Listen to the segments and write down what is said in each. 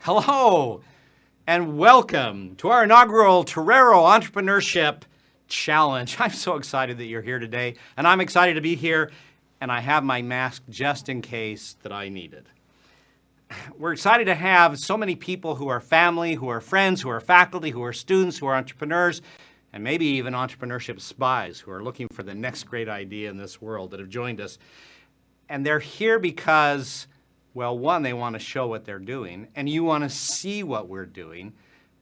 Hello, and welcome to our inaugural Torero Entrepreneurship Challenge. I'm so excited that you're here today, and I'm excited to be here, and I have my mask just in case that I need it. We're excited to have so many people who are family, who are friends, who are faculty, who are students, who are entrepreneurs, and maybe even entrepreneurship spies who are looking for the next great idea in this world that have joined us. And they're here because, well, one, they want to show what they're doing, and you want to see what we're doing.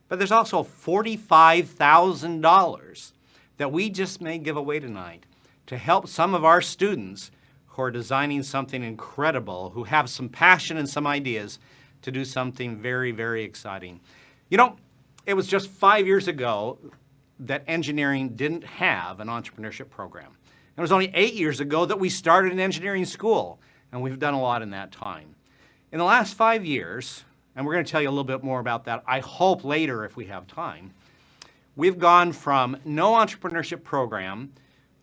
But there's also $45,000 that we just may give away tonight to help some of our students who are designing something incredible, who have some passion and some ideas to do something very, very exciting. You know, it was just 5 years ago that engineering didn't have an entrepreneurship program. It was only 8 years ago that we started an engineering school, and we've done a lot in that time. In the last 5 years, and we're going to tell you a little bit more about that, I hope later if we have time, we've gone from no entrepreneurship program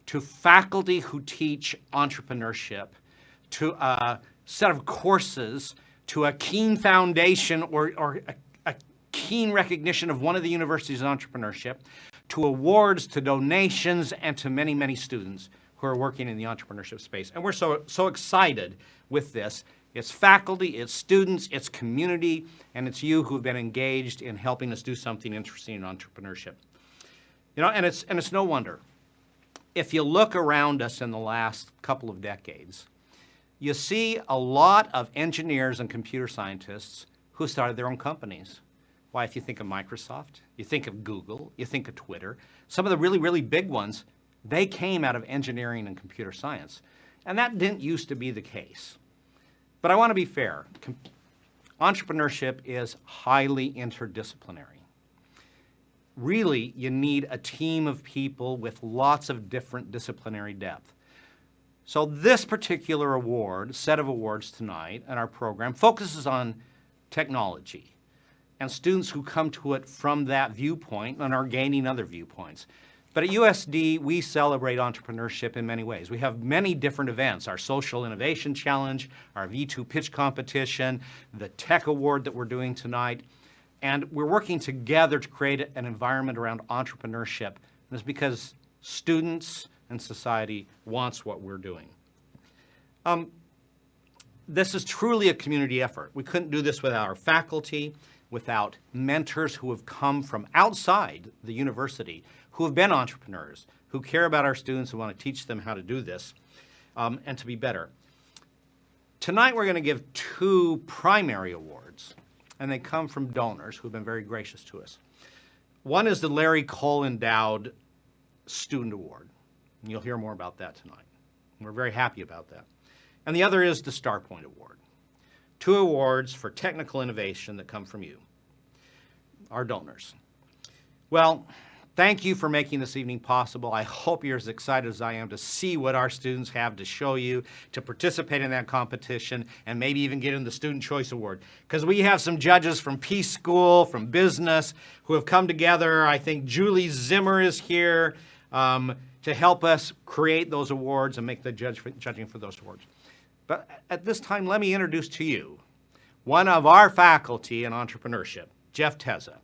to faculty who teach entrepreneurship, to a set of courses, to a keen foundation or a keen recognition of one of the universities in entrepreneurship, to awards, to donations, and to many, many students who are working in the entrepreneurship space. And we're so excited with this. It's faculty, it's students, it's community, and it's you who've been engaged in helping us do something interesting in entrepreneurship. You know, and it's no wonder. If you look around us in the last couple of decades, you see a lot of engineers and computer scientists who started their own companies. Why, if you think of Microsoft, you think of Google, you think of Twitter, some of the really, really big ones, they came out of engineering and computer science. And that didn't used to be the case. But I want to be fair. Entrepreneurship is highly interdisciplinary. Really, you need a team of people with lots of different disciplinary depth. So this particular award, set of awards tonight in our program, focuses on technology and students who come to it from that viewpoint and are gaining other viewpoints. But at USD, we celebrate entrepreneurship in many ways. We have many different events, our Social Innovation Challenge, our V2 Pitch Competition, the Tech Award that we're doing tonight. And we're working together to create an environment around entrepreneurship. And it's because students and society wants what we're doing. This is truly a community effort. We couldn't do this without our faculty, without mentors who have come from outside the university, who have been entrepreneurs, who care about our students and want to teach them how to do this and to be better. Tonight we're going to give two primary awards, and they come from donors who have been very gracious to us. One is the Larry Kull Endowed Student Award, and you'll hear more about that tonight. We're very happy about that. And the other is the Starpoint Award. Two awards for technical innovation that come from you, our donors. Well, thank you for making this evening possible. I hope you're as excited as I am to see what our students have to show you, to participate in that competition, and maybe even get in the Student Choice Award. Because we have some judges from Peace School, from business, who have come together. I think Julie Zimmer is here to help us create those awards and make the judging for those awards. But at this time, let me introduce to you one of our faculty in entrepreneurship, Jeff Teza.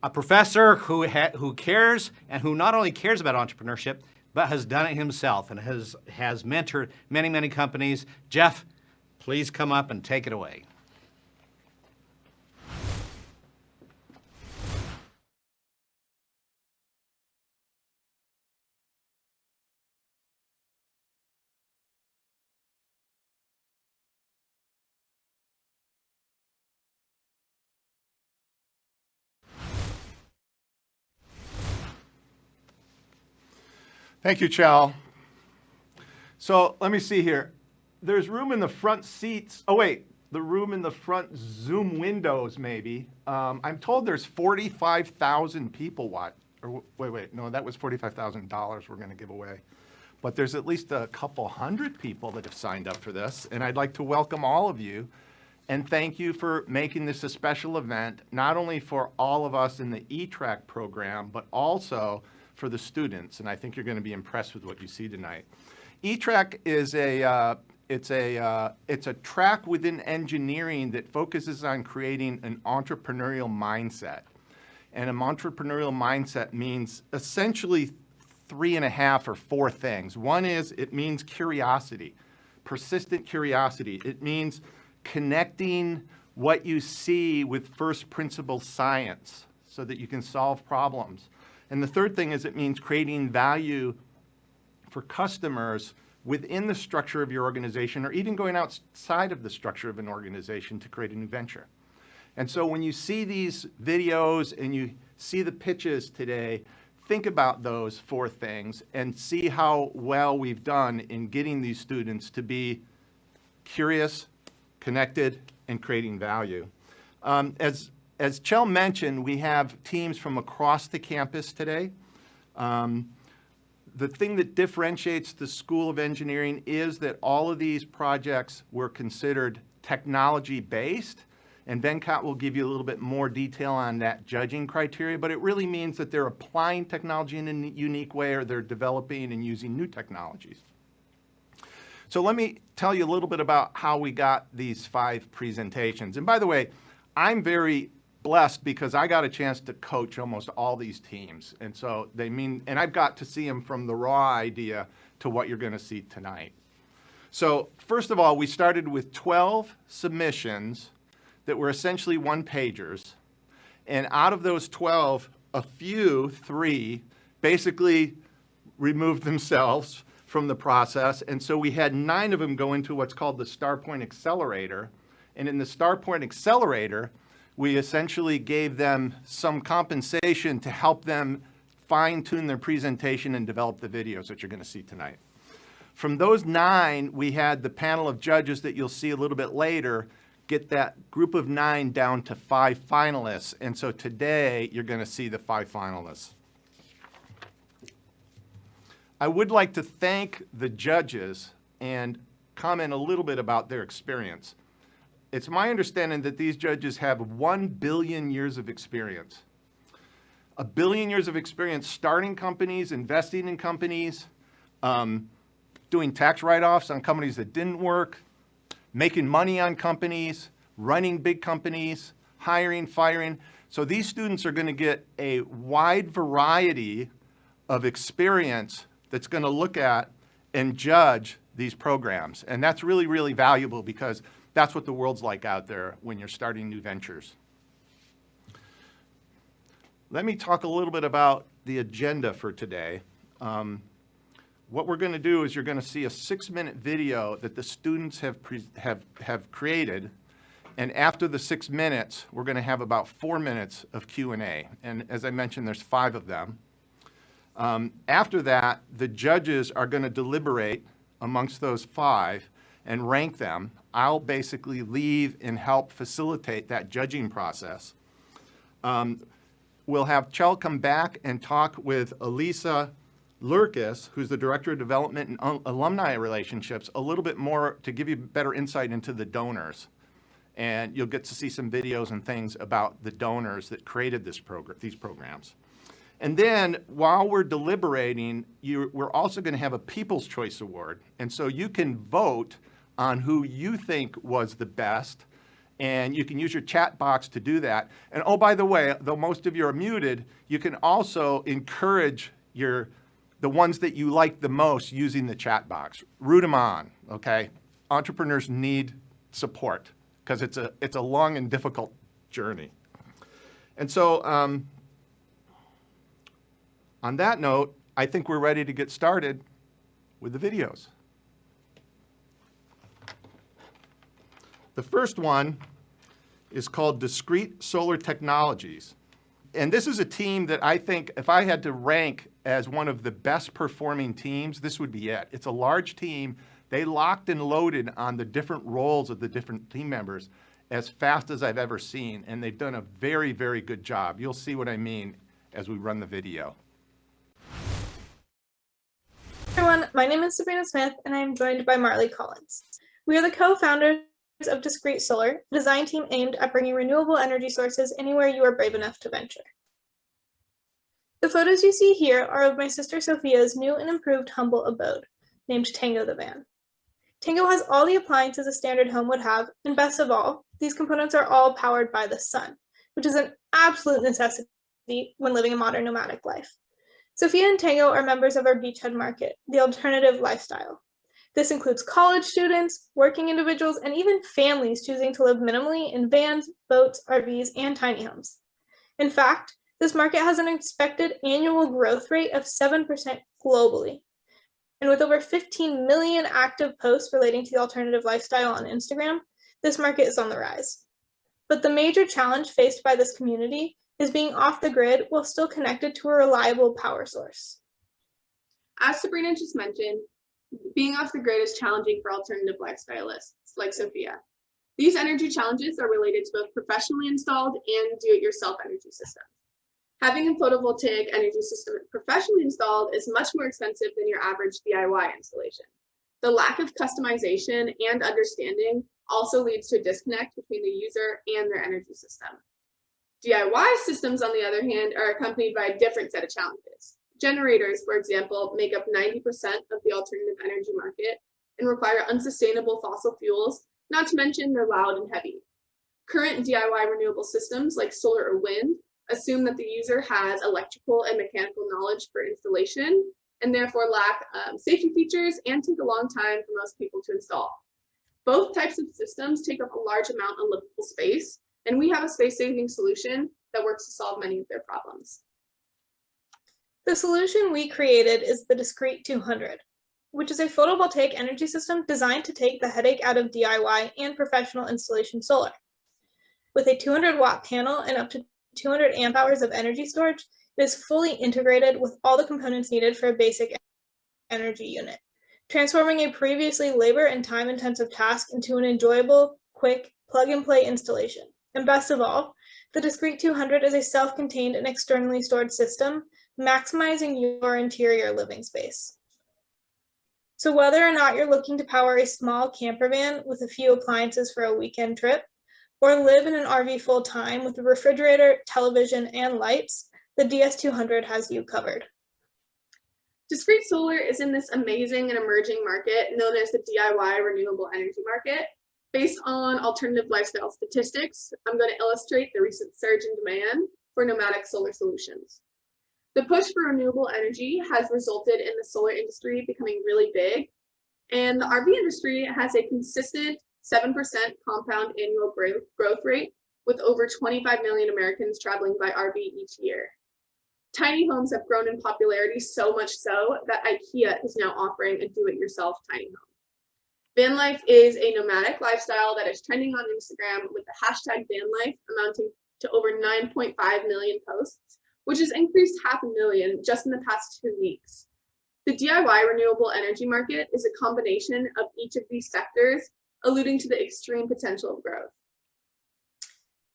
A professor who cares and who not only cares about entrepreneurship, but has done it himself and has mentored many, many companies. Jeff, please come up and take it away. Thank you, Chal. So let me see here. There's room in the front seats. Oh, wait, the room in the front Zoom windows, maybe. I'm told there's 45,000 people watch. Or wait, no, that was $45,000 we're going to give away. But there's at least a couple hundred people that have signed up for this, and I'd like to welcome all of you and thank you for making this a special event, not only for all of us in the Etrack program, but also for the students, and I think you're going to be impressed with what you see tonight. Etrack is It's a track within engineering that focuses on creating an entrepreneurial mindset. And an entrepreneurial mindset means essentially 3.5 or 4 things. One is it means curiosity, persistent curiosity. It means connecting what you see with first principle science so that you can solve problems. And the third thing is it means creating value for customers within the structure of your organization, or even going outside of the structure of an organization to create a new venture. And so when you see these videos and you see the pitches today, think about those 4 things and see how well we've done in getting these students to be curious, connected, and creating value. As Chell mentioned, we have teams from across the campus today. The thing that differentiates the School of Engineering is that all of these projects were considered technology-based, and Venkat will give you a little bit more detail on that judging criteria, but it really means that they're applying technology in a unique way, or they're developing and using new technologies. So let me tell you a little bit about how we got these 5 presentations. And by the way, I'm very blessed because I got a chance to coach almost all these teams. And so and I've got to see them from the raw idea to what you're going to see tonight. So first of all, we started with 12 submissions that were essentially one-pagers. And out of those 12, a few, 3, basically removed themselves from the process. And so we had 9 of them go into what's called the Starpoint Accelerator. And in the Starpoint Accelerator, we essentially gave them some compensation to help them fine-tune their presentation and develop the videos that you're going to see tonight. From those 9, we had the panel of judges that you'll see a little bit later get that group of 9 down to 5 finalists. And so today, you're going to see the 5 finalists. I would like to thank the judges and comment a little bit about their experience. It's my understanding that these judges have 1 billion years of experience. 1 billion years of experience starting companies, investing in companies, doing tax write-offs on companies that didn't work, making money on companies, running big companies, hiring, firing. So these students are going to get a wide variety of experience that's going to look at and judge these programs. And that's really, really valuable because that's what the world's like out there when you're starting new ventures. Let me talk a little bit about the agenda for today. What we're going to do is you're going to see a 6-minute video that the students have created. And after the 6 minutes, we're going to have about 4 minutes of Q&A. And as I mentioned, there's 5 of them. After that, the judges are going to deliberate amongst those 5 and rank them. I'll basically leave and help facilitate that judging process. We'll have Chell come back and talk with Elisa Lurkis, who's the Director of Development and Alumni Relationships, a little bit more to give you better insight into the donors. And you'll get to see some videos and things about the donors that created these programs. And then while we're deliberating, we're also going to have a People's Choice Award. And so you can vote on who you think was the best, and you can use your chat box to do that. And oh, by the way, though most of you are muted, you can also encourage the ones that you like the most using the chat box. Root them on, okay? Entrepreneurs need support because it's a long and difficult journey. And so on that note, I think we're ready to get started with the videos. The first one is called Discrete Solar Technologies. And this is a team that I think if I had to rank as one of the best performing teams, this would be it. It's a large team. They locked and loaded on the different roles of the different team members as fast as I've ever seen. And they've done a very, very good job. You'll see what I mean as we run the video. Everyone, my name is Sabrina Smith, and I'm joined by Marley Collins. We are the co-founders of Discrete Solar, a design team aimed at bringing renewable energy sources anywhere you are brave enough to venture. The photos you see here are of my sister Sophia's new and improved humble abode, named Tango the Van. Tango has all the appliances a standard home would have, and best of all, these components are all powered by the sun, which is an absolute necessity when living a modern nomadic life. Sophia and Tango are members of our beachhead market, the alternative lifestyle. This includes college students, working individuals, and even families choosing to live minimally in vans, boats, RVs, and tiny homes. In fact, this market has an expected annual growth rate of 7% globally. And with over 15 million active posts relating to the alternative lifestyle on Instagram, this market is on the rise. But the major challenge faced by this community is being off the grid while still connected to a reliable power source. As Sabrina just mentioned, being off the grid is challenging for alternative lifestyleists like Sophia. These energy challenges are related to both professionally installed and do-it-yourself energy systems. Having a photovoltaic energy system professionally installed is much more expensive than your average DIY installation. The lack of customization and understanding also leads to a disconnect between the user and their energy system. DIY systems, on the other hand, are accompanied by a different set of challenges. Generators, for example, make up 90% of the alternative energy market and require unsustainable fossil fuels, not to mention they're loud and heavy. Current DIY renewable systems like solar or wind assume that the user has electrical and mechanical knowledge for installation and therefore lack safety features and take a long time for most people to install. Both types of systems take up a large amount of livable space, and we have a space-saving solution that works to solve many of their problems. The solution we created is the Discrete 200, which is a photovoltaic energy system designed to take the headache out of DIY and professional installation solar. With a 200-watt panel and up to 200 amp hours of energy storage, it is fully integrated with all the components needed for a basic energy unit, transforming a previously labor and time-intensive task into an enjoyable, quick, plug-and-play installation. And best of all, the Discrete 200 is a self-contained and externally stored system, maximizing your interior living space. So whether or not you're looking to power a small camper van with a few appliances for a weekend trip, or live in an RV full-time with a refrigerator, television, and lights, the DS200 has you covered. Discrete solar is in this amazing and emerging market known as the DIY renewable energy market. Based on alternative lifestyle statistics, I'm going to illustrate the recent surge in demand for nomadic solar solutions. The push for renewable energy has resulted in the solar industry becoming really big, and the RV industry has a consistent 7% compound annual growth rate, with over 25 million Americans traveling by RV each year. Tiny homes have grown in popularity so much so that IKEA is now offering a do-it-yourself tiny home. Van life is a nomadic lifestyle that is trending on Instagram with the hashtag van life amounting to over 9.5 million posts, which has increased 500,000 just in the past 2 weeks. The DIY renewable energy market is a combination of each of these sectors, alluding to the extreme potential of growth.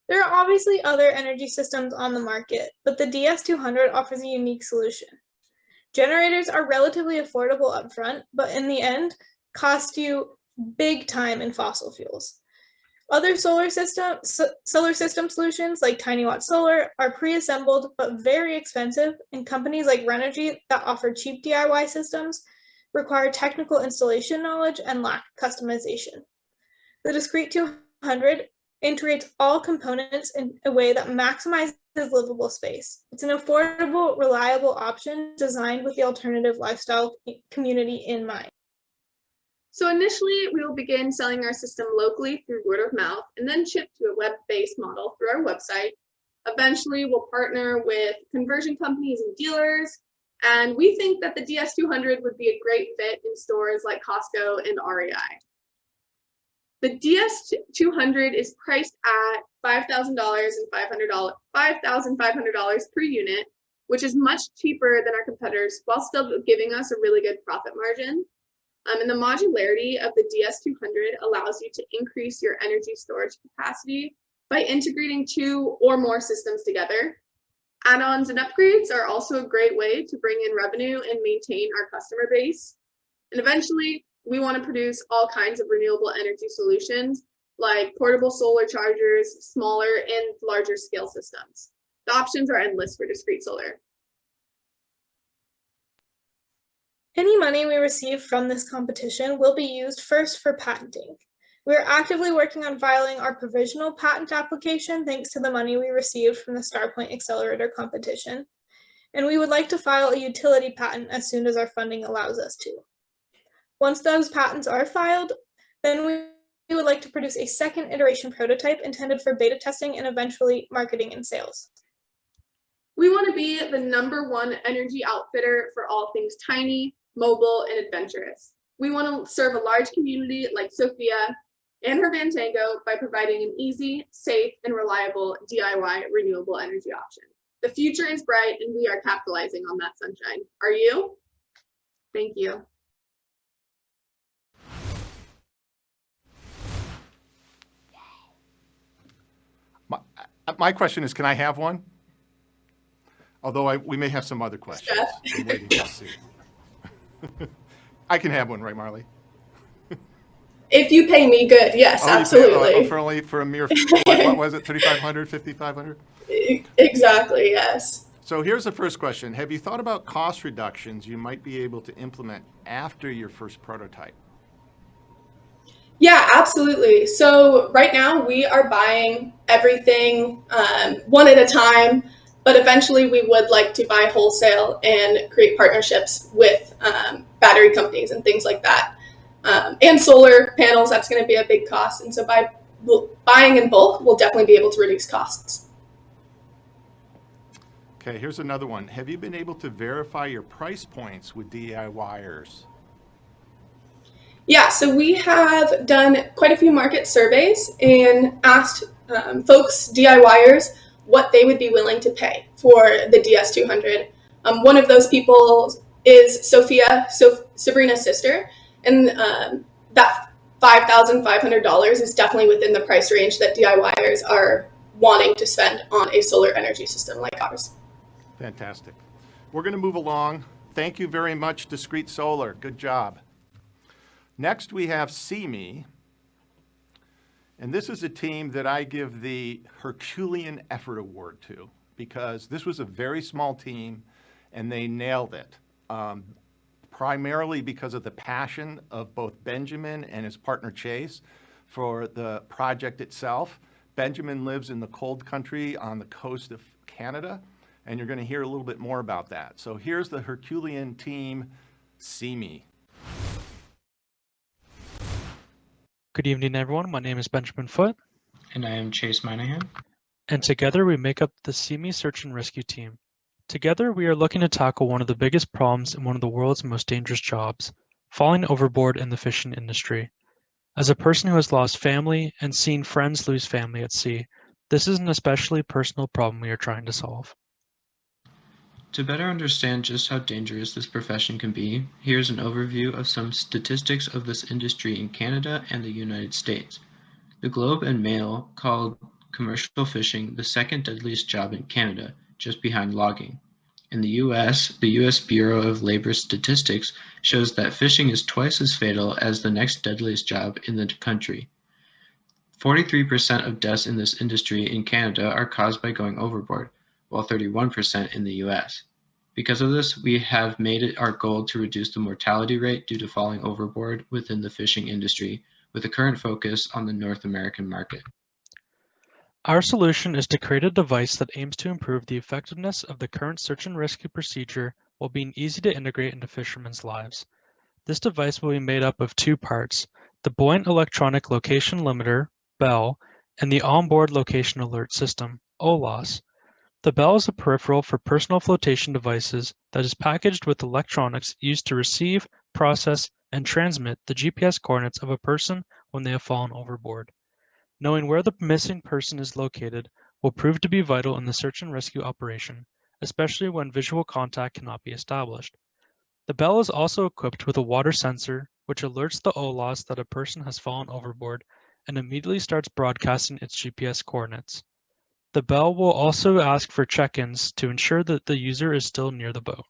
There are obviously other energy systems on the market, but the DS200 offers a unique solution. Generators are relatively affordable upfront, but in the end, cost you big time in fossil fuels. Other solar system solutions like tiny watt solar are pre-assembled but very expensive, and companies like Renogy that offer cheap DIY systems require technical installation knowledge and lack customization. The Discrete 200 integrates all components in a way that maximizes livable space. It's an affordable, reliable option designed with the alternative lifestyle community in mind. So initially, we will begin selling our system locally through word of mouth and then ship to a web-based model through our website. Eventually, we'll partner with conversion companies and dealers, and we think that the DS200 would be a great fit in stores like Costco and REI. The DS200 is priced at $5,000 and $5,500 per unit, which is much cheaper than our competitors while still giving us a really good profit margin. And the modularity of the DS200 allows you to increase your energy storage capacity by integrating 2 or more systems together. Add-ons and upgrades are also a great way to bring in revenue and maintain our customer base. And eventually, we want to produce all kinds of renewable energy solutions like portable solar chargers, smaller and larger scale systems. The options are endless for discrete solar. Any money we receive from this competition will be used first for patenting. We are actively working on filing our provisional patent application thanks to the money we received from the Starpoint Accelerator competition, and we would like to file a utility patent as soon as our funding allows us to. Once those patents are filed, then we would like to produce a second iteration prototype intended for beta testing and eventually marketing and sales. We want to be the #1 energy outfitter for all things tiny, mobile, and adventurous. We want to serve a large community like Sophia and her Van Tango by providing an easy, safe, and reliable DIY renewable energy option. The future is bright and we are capitalizing on that sunshine. Are you? Thank you. My question is, can I have one? Although we may have some other questions. I'm waiting to see. I can have one, right, Marley? If you pay me good, yes, absolutely. For a mere, what was it, 3,500, 5,500? Exactly, yes. So here's the first question. Have you thought about cost reductions you might be able to implement after your first prototype? Yeah, absolutely. So right now we are buying everything one at a time, but eventually we would like to buy wholesale and create partnerships with battery companies and things like that. And solar panels, that's going to be a big cost. And so by buying in bulk, we'll definitely be able to reduce costs. Okay, here's another one. Have you been able to verify your price points with DIYers? Yeah, so we have done quite a few market surveys and asked folks, DIYers, what they would be willing to pay for the DS200. One of those people is Sophia, Sabrina's sister, and that $5,500 is definitely within the price range that DIYers are wanting to spend on a solar energy system like ours. Fantastic. We're going to move along. Thank you very much, Discrete Solar. Good job. Next, we have CME, and this is a team that I give the Herculean Effort Award to because this was a very small team and they nailed it, primarily because of the passion of both Benjamin and his partner Chase for the project itself. Benjamin lives in the cold country on the coast of Canada, and you're going to hear a little bit more about that. So here's the Herculean team, CME. Good evening, everyone. My name is Benjamin Foote. And I am Chase Minahan. And together we make up the CME Search and Rescue team. Together we are looking to tackle one of the biggest problems in one of the world's most dangerous jobs, falling overboard in the fishing industry. As a person who has lost family and seen friends lose family at sea, this is an especially personal problem we are trying to solve. To better understand just how dangerous this profession can be, here's an overview of some statistics of this industry in Canada and the United States. The Globe and Mail called commercial fishing the second deadliest job in Canada, just behind logging. In the US, the US Bureau of Labor Statistics shows that fishing is twice as fatal as the next deadliest job in the country. 43% of deaths in this industry in Canada are caused by going overboard, while 31% in the US. Because of this, we have made it our goal to reduce the mortality rate due to falling overboard within the fishing industry, with a current focus on the North American market. Our solution is to create a device that aims to improve the effectiveness of the current search and rescue procedure while being easy to integrate into fishermen's lives. This device will be made up of two parts, the Buoyant Electronic Location Limiter, BEL, and the Onboard Location Alert System, OLOS. The BEL is a peripheral for personal flotation devices that is packaged with electronics used to receive, process, and transmit the GPS coordinates of a person when they have fallen overboard. Knowing where the missing person is located will prove to be vital in the search and rescue operation, especially when visual contact cannot be established. The BEL is also equipped with a water sensor, which alerts the OLOS that a person has fallen overboard and immediately starts broadcasting its GPS coordinates. The BEL will also ask for check-ins to ensure that the user is still near the boat.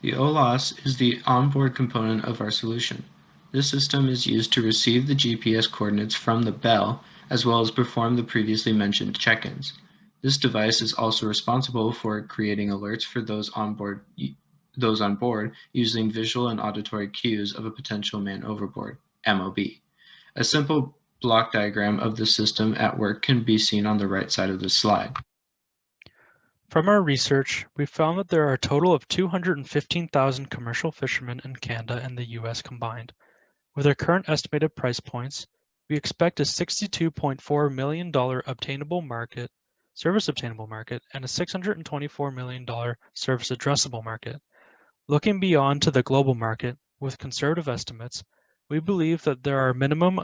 The OLOS is the onboard component of our solution. This system is used to receive the GPS coordinates from the BEL, as well as perform the previously mentioned check-ins. This device is also responsible for creating alerts for those those on board using visual and auditory cues of a potential man overboard, MOB. A simple block diagram of the system at work can be seen on the right side of the slide. From our research, we found that there are a total of 215,000 commercial fishermen in Canada and the US combined. With our current estimated price points, we expect a $62.4 million service obtainable market, and a $624 million service addressable market. Looking beyond to the global market, with conservative estimates, we believe that there are a minimum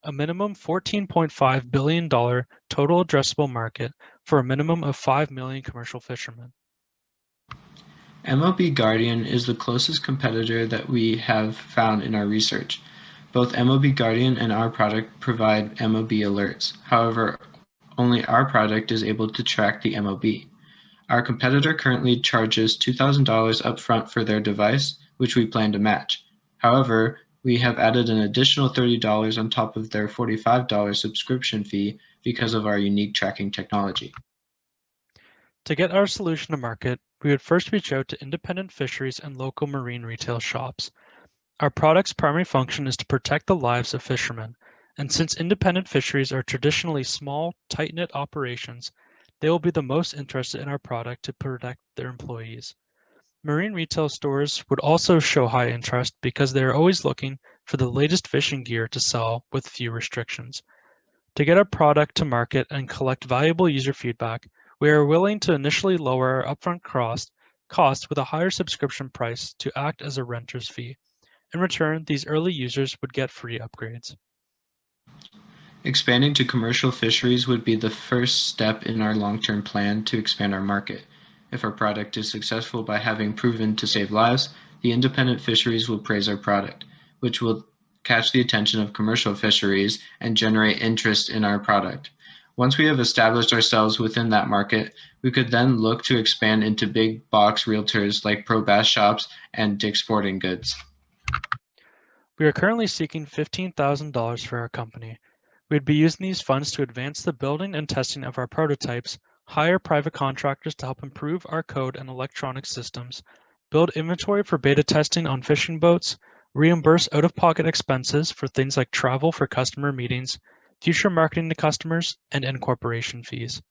$14.5 billion total addressable market for a minimum of 5 million commercial fishermen. MOB Guardian is the closest competitor that we have found in our research. Both MOB Guardian and our product provide MOB alerts. However, only our product is able to track the MOB. Our competitor currently charges $2,000 upfront for their device, which we plan to match. However, we have added an additional $30 on top of their $45 subscription fee because of our unique tracking technology. To get our solution to market, we would first reach out to independent fisheries and local marine retail shops. Our product's primary function is to protect the lives of fishermen, and since independent fisheries are traditionally small, tight-knit operations, they will be the most interested in our product to protect their employees. Marine retail stores would also show high interest because they are always looking for the latest fishing gear to sell with few restrictions. To get our product to market and collect valuable user feedback, we are willing to initially lower our upfront cost with a higher subscription price to act as a renter's fee. In return, these early users would get free upgrades. Expanding to commercial fisheries would be the first step in our long-term plan to expand our market. If our product is successful by having proven to save lives, the independent fisheries will praise our product, which will catch the attention of commercial fisheries and generate interest in our product. Once we have established ourselves within that market, we could then look to expand into big box realtors like Pro Bass Shops and Dick's Sporting Goods. We are currently seeking $15,000 for our company. We'd be using these funds to advance the building and testing of our prototypes, hire private contractors to help improve our code and electronic systems, build inventory for beta testing on fishing boats, reimburse out-of-pocket expenses for things like travel for customer meetings, future marketing to customers, and incorporation fees.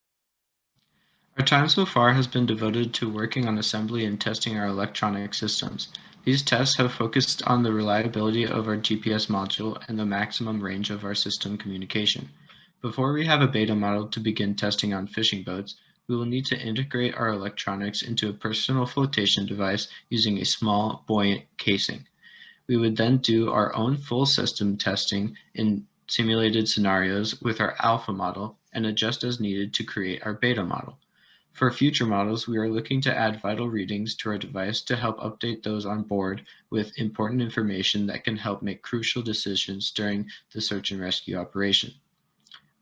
Our time so far has been devoted to working on assembly and testing our electronic systems. These tests have focused on the reliability of our GPS module and the maximum range of our system communication. Before we have a beta model to begin testing on fishing boats, we will need to integrate our electronics into a personal flotation device using a small, buoyant casing. We would then do our own full system testing in simulated scenarios with our alpha model and adjust as needed to create our beta model. For future models, we are looking to add vital readings to our device to help update those on board with important information that can help make crucial decisions during the search and rescue operation.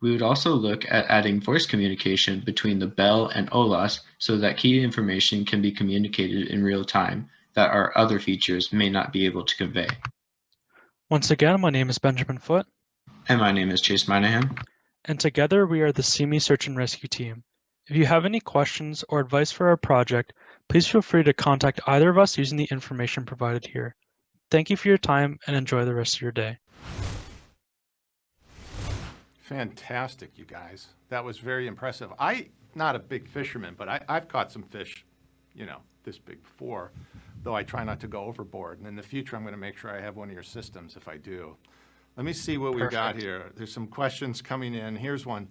We would also look at adding voice communication between the bell and OLAS so that key information can be communicated in real time that our other features may not be able to convey. Once again, my name is Benjamin Foote. And my name is Chase Minahan. And together we are the CME Search and Rescue team. If you have any questions or advice for our project, please feel free to contact either of us using the information provided here. Thank you for your time and enjoy the rest of your day. Fantastic, you guys. That was very impressive. Not a big fisherman, but I've caught some fish, this big before, though I try not to go overboard. And in the future, I'm going to make sure I have one of your systems if I do. Let me see what we've got here. There's some questions coming in. Here's one.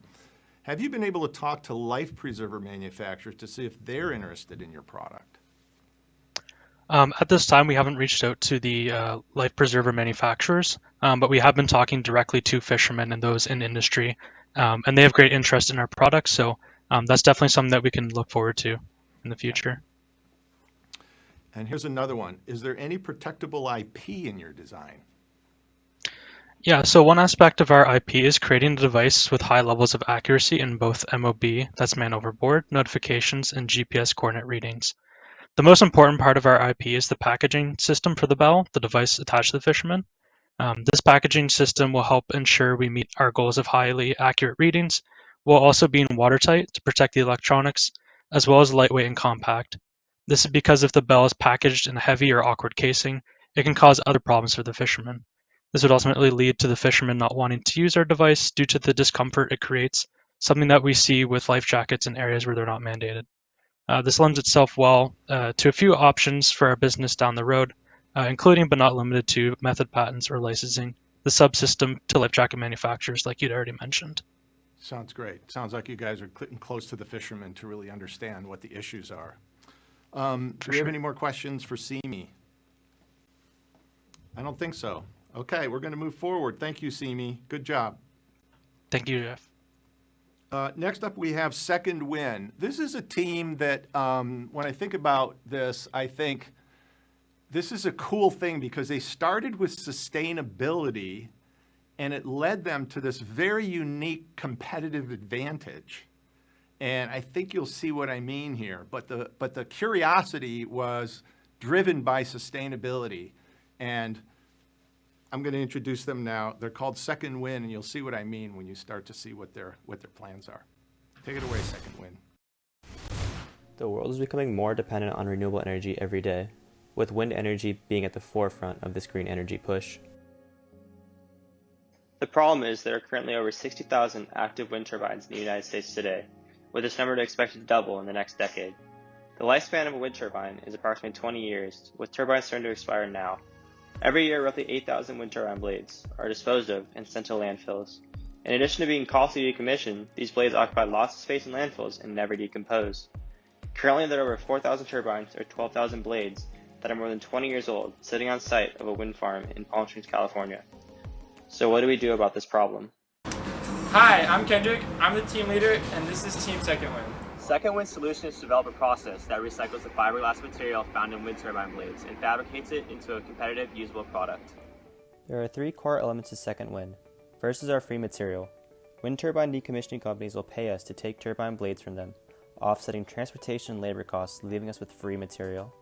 Have you been able to talk to life preserver manufacturers to see if they're interested in your product? At this time, we haven't reached out to the life preserver manufacturers, but we have been talking directly to fishermen and those in industry, and they have great interest in our products. So that's definitely something that we can look forward to in the future. And here's another one. Is there any protectable IP in your design? Yeah, so one aspect of our IP is creating a device with high levels of accuracy in both MOB, that's man overboard, notifications, and GPS coordinate readings. The most important part of our IP is the packaging system for the bell, the device attached to the fisherman. This packaging system will help ensure we meet our goals of highly accurate readings, while also being watertight to protect the electronics, as well as lightweight and compact. This is because if the bell is packaged in a heavy or awkward casing, it can cause other problems for the fishermen. This would ultimately lead to the fishermen not wanting to use our device due to the discomfort it creates, something that we see with life jackets in areas where they're not mandated. This lends itself well to a few options for our business down the road, including but not limited to method patents or licensing the subsystem to life jacket manufacturers like you'd already mentioned. Sounds great. Sounds like you guys are getting close to the fishermen to really understand what the issues are. Do we have any more questions for Simi? I don't think so. Okay, we're going to move forward. Thank you, Simi. Good job. Thank you, Jeff. Next up, we have Second Win. This is a team that, when I think about this, I think this is a cool thing because they started with sustainability and it led them to this very unique competitive advantage. And I think you'll see what I mean here. But the curiosity was driven by sustainability. And I'm going to introduce them now. They're called Second Win, and you'll see what I mean when you start to see what their plans are. Take it away, Second Win. The world is becoming more dependent on renewable energy every day, with wind energy being at the forefront of this green energy push. The problem is there are currently over 60,000 active wind turbines in the United States today, with this number expected to double in the next decade. The lifespan of a wind turbine is approximately 20 years, with turbines starting to expire now. Every year, roughly 8,000 wind turbine blades are disposed of and sent to landfills. In addition to being costly to decommission, these blades occupy lots of space in landfills and never decompose. Currently, there are over 4,000 turbines or 12,000 blades that are more than 20 years old sitting on site of a wind farm in Palm Springs, California. So what do we do about this problem? Hi, I'm Kendrick. I'm the team leader, and this is Team Second Win. Second Wind's solution is to develop a process that recycles the fiberglass material found in wind turbine blades and fabricates it into a competitive, usable product. There are 3 core elements to Second Wind. First is our free material. Wind turbine decommissioning companies will pay us to take turbine blades from them, offsetting transportation and labor costs, leaving us with free material.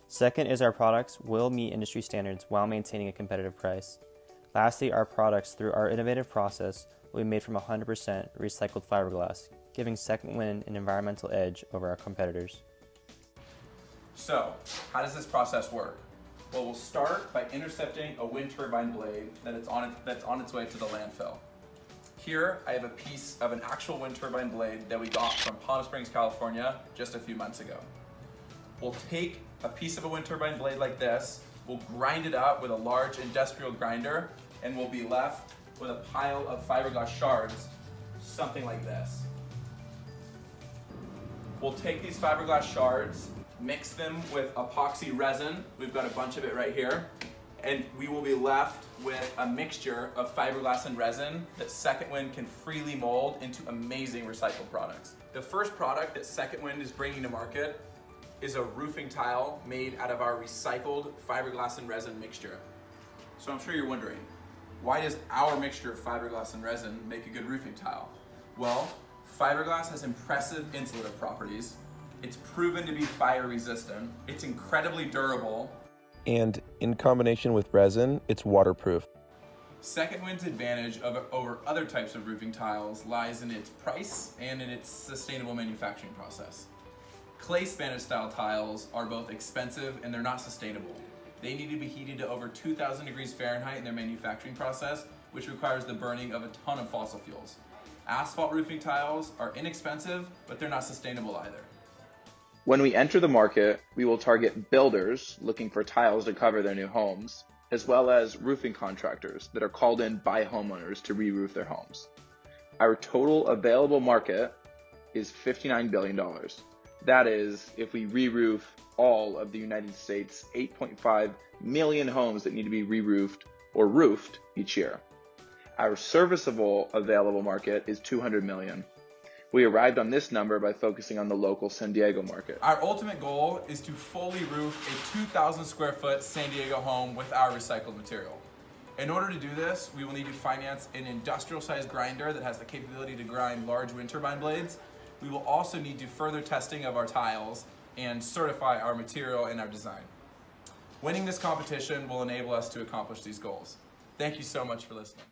Second is our products will meet industry standards while maintaining a competitive price. Lastly, our products, through our innovative process, will be made from 100% recycled fiberglass, giving Second Wind an environmental edge over our competitors. So, how does this process work? Well, we'll start by intercepting a wind turbine blade that's on its way to the landfill. Here, I have a piece of an actual wind turbine blade that we got from Palm Springs, California, just a few months ago. We'll take a piece of a wind turbine blade like this, we'll grind it up with a large industrial grinder, and we'll be left with a pile of fiberglass shards, something like this. We'll take these fiberglass shards, mix them with epoxy resin, we've got a bunch of it right here, and we will be left with a mixture of fiberglass and resin that Second Wind can freely mold into amazing recycled products. The first product that Second Wind is bringing to market is a roofing tile made out of our recycled fiberglass and resin mixture. So I'm sure you're wondering, why does our mixture of fiberglass and resin make a good roofing tile? Well, fiberglass has impressive insulative properties. It's proven to be fire resistant. It's incredibly durable. And in combination with resin, it's waterproof. Second Wind's advantage over other types of roofing tiles lies in its price and in its sustainable manufacturing process. Clay Spanish style tiles are both expensive and they're not sustainable. They need to be heated to over 2,000 degrees Fahrenheit in their manufacturing process, which requires the burning of a ton of fossil fuels. Asphalt roofing tiles are inexpensive, but they're not sustainable either. When we enter the market, we will target builders looking for tiles to cover their new homes, as well as roofing contractors that are called in by homeowners to re-roof their homes. Our total available market is $59 billion. That is, if we re-roof all of the United States' 8.5 million homes that need to be re-roofed or roofed each year. Our serviceable available market is 200 million. We arrived on this number by focusing on the local San Diego market. Our ultimate goal is to fully roof a 2,000 square foot San Diego home with our recycled material. In order to do this, we will need to finance an industrial sized grinder that has the capability to grind large wind turbine blades. We will also need to further testing of our tiles and certify our material and our design. Winning this competition will enable us to accomplish these goals. Thank you so much for listening.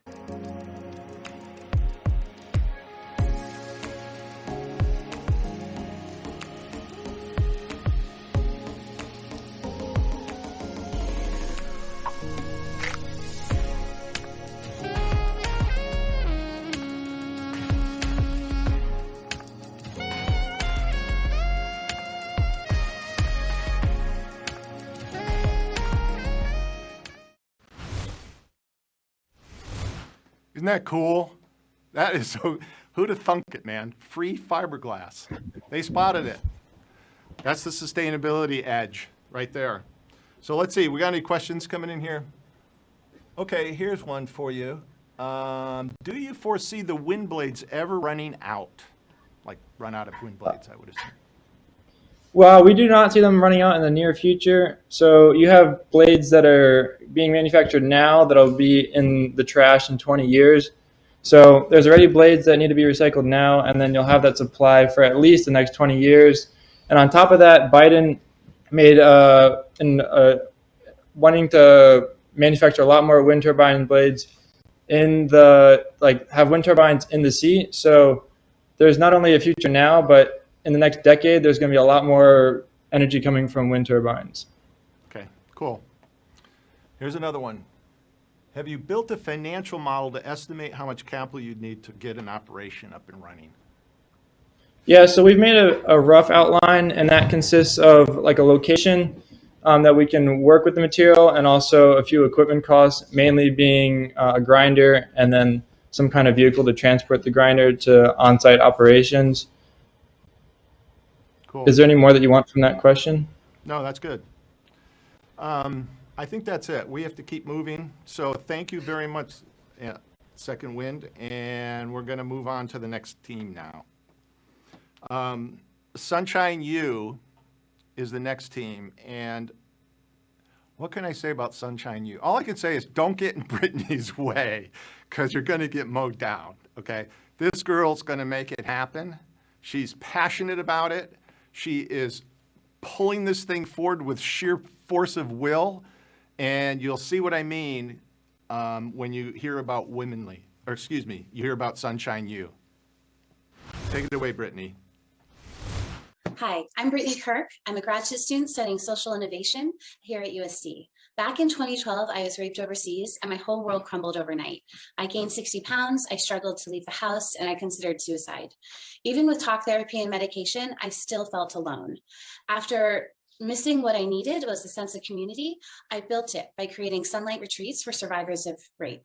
Isn't that cool? That is so, who'd have thunk it, man? Free fiberglass. They spotted it. That's the sustainability edge right there. So let's see, we got any questions coming in here? Okay, here's one for you. Do you foresee the wind blades ever running out? Like run out of wind blades, I would assume. Well, we do not see them running out in the near future. So you have blades that are being manufactured now that'll be in the trash in 20 years. So there's already blades that need to be recycled now, and then you'll have that supply for at least the next 20 years. And on top of that, Biden made wanting to manufacture a lot more wind turbine blades in the, like, have wind turbines in the sea. So there's not only a future now, but in the next decade, there's going to be a lot more energy coming from wind turbines. Okay, cool. Here's another one. Have you built a financial model to estimate how much capital you'd need to get an operation up and running? Yeah, so we've made a rough outline, and that consists of like a location that we can work with the material, and also a few equipment costs, mainly being a grinder and then some kind of vehicle to transport the grinder to on-site operations. Cool. Is there any more that you want from that question? No, that's good. I think that's it. We have to keep moving. So thank you very much, Second Wind, and we're going to move on to the next team now. Sunshine U is the next team, and what can I say about Sunshine U? All I can say is don't get in Brittany's way, because you're going to get mowed down, okay? This girl's going to make it happen. She's passionate about it. She is pulling this thing forward with sheer force of will, and you'll see what I mean when you hear about you hear about Sunshine U. Take it away, Brittany. Hi, I'm Brittany Kirk. I'm a graduate student studying social innovation here at USD. Back in 2012, I was raped overseas and my whole world crumbled overnight. I gained 60 pounds, I struggled to leave the house, and I considered suicide. Even with talk therapy and medication, I still felt alone. After missing what I needed was a sense of community, I built it by creating sunlight retreats for survivors of rape.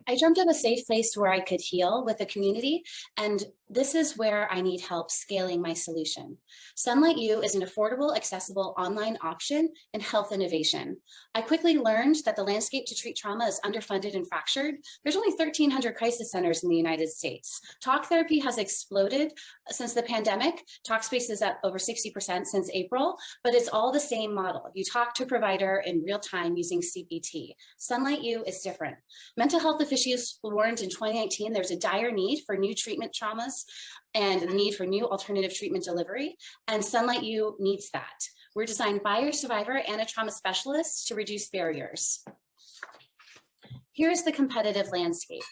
I dreamt of a safe place where I could heal with a community, and this is where I need help scaling my solution. Sunlight U is an affordable, accessible online option in health innovation. I quickly learned that the landscape to treat trauma is underfunded and fractured. There's only 1,300 crisis centers in the United States. Talk therapy has exploded since the pandemic. Talk space is up over 60% since April, but it's all the same model. You talk to a provider in real time using CBT. Sunlight U is different. Mental health officials warned in 2019 there's a dire need for new treatment traumas and the need for new alternative treatment delivery, and Sunlight U meets that. We're designed by a survivor and a trauma specialist to reduce barriers. Here's the competitive landscape.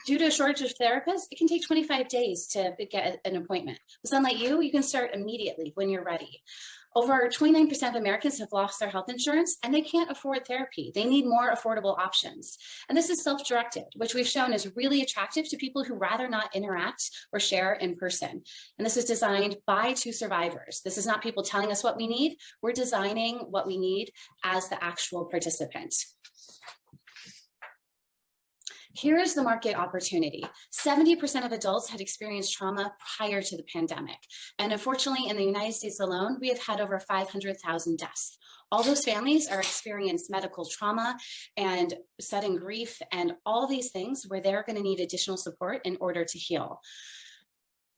Due to a shortage of therapists, it can take 25 days to get an appointment. With Sunlight U, you can start immediately when you're ready. Over 29% of Americans have lost their health insurance and they can't afford therapy. They need more affordable options. And this is self-directed, which we've shown is really attractive to people who rather not interact or share in person. And this is designed by two survivors. This is not people telling us what we need. We're designing what we need as the actual participant. Here is the market opportunity. 70% of adults had experienced trauma prior to the pandemic. And unfortunately, in the United States alone, we have had over 500,000 deaths. All those families are experiencing medical trauma and sudden grief and all these things where they're going to need additional support in order to heal.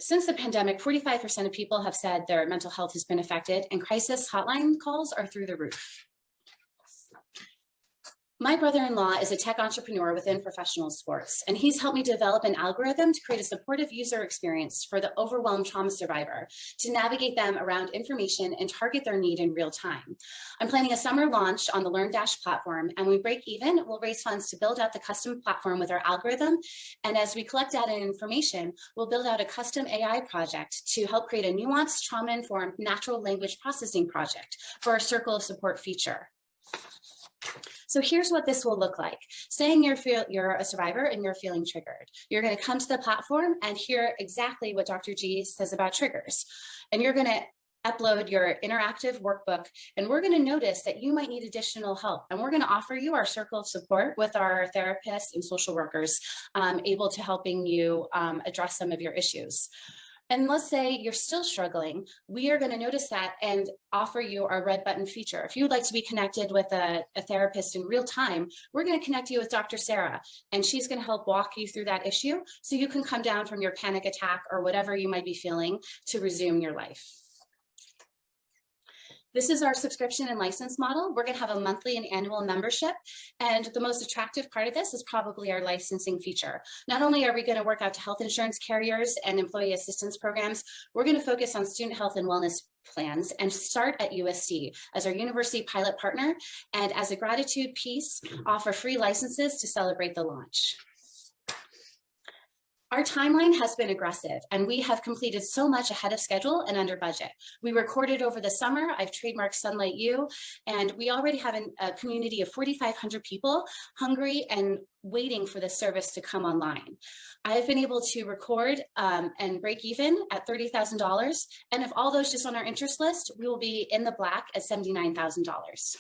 Since the pandemic, 45% of people have said their mental health has been affected, and crisis hotline calls are through the roof. My brother-in-law is a tech entrepreneur within professional sports, and he's helped me develop an algorithm to create a supportive user experience for the overwhelmed trauma survivor to navigate them around information and target their need in real time. I'm planning a summer launch on the LearnDash platform, and when we break even, we'll raise funds to build out the custom platform with our algorithm. And as we collect data and information, we'll build out a custom AI project to help create a nuanced, trauma-informed natural language processing project for our Circle of Support feature. So here's what this will look like. Saying you're a survivor and you're feeling triggered. You're going to come to the platform and hear exactly what Dr. G says about triggers. And you're going to upload your interactive workbook, and we're going to notice that you might need additional help. And we're going to offer you our circle of support with our therapists and social workers able to helping you address some of your issues. And let's say you're still struggling, we are going to notice that and offer you our red button feature. If you would like to be connected with a therapist in real time, we're going to connect you with Dr. Sarah, and she's going to help walk you through that issue so you can come down from your panic attack or whatever you might be feeling to resume your life. This is our subscription and license model. We're going to have a monthly and annual membership. And the most attractive part of this is probably our licensing feature. Not only are we going to work out to health insurance carriers and employee assistance programs, we're going to focus on student health and wellness plans and start at USD as our university pilot partner. And as a gratitude piece, offer free licenses to celebrate the launch. Our timeline has been aggressive, and we have completed so much ahead of schedule and under budget. We recorded over the summer. I've trademarked Sunlight U, and we already have a community of 4,500 people hungry and waiting for this service to come online. I've been able to record and break even at $30,000, and if all those just on our interest list, we will be in the black at $79,000.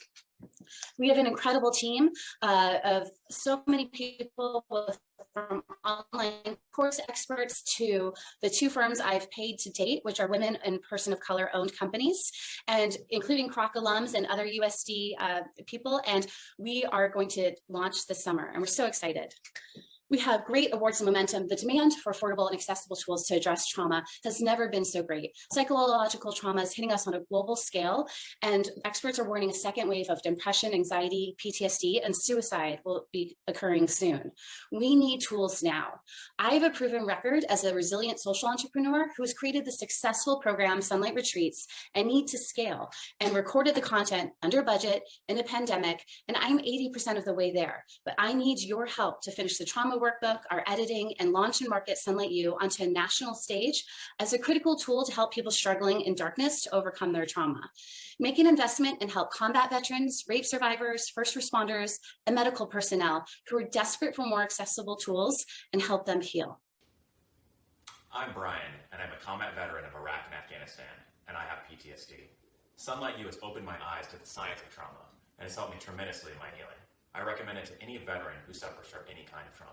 We have an incredible team of so many people, from online course experts to the 2 firms I've paid to date, which are women and person of color owned companies, and including Kroc alums and other USD people. And we are going to launch this summer, and we're so excited. We have great awards and momentum. The demand for affordable and accessible tools to address trauma has never been so great. Psychological trauma is hitting us on a global scale, and experts are warning a second wave of depression, anxiety, PTSD, and suicide will be occurring soon. We need tools now. I have a proven record as a resilient social entrepreneur who has created the successful program Sunlight Retreats and need to scale, and recorded the content under budget in a pandemic, and I'm 80% of the way there. But I need your help to finish the trauma workbook, our editing, and launch and market Sunlight U onto a national stage as a critical tool to help people struggling in darkness to overcome their trauma. Make an investment and help combat veterans, rape survivors, first responders, and medical personnel who are desperate for more accessible tools and help them heal. I'm Brian, and I'm a combat veteran of Iraq and Afghanistan, and I have PTSD. Sunlight U has opened my eyes to the science of trauma, and has helped me tremendously in my healing. I recommend it to any veteran who suffers from any kind of trauma.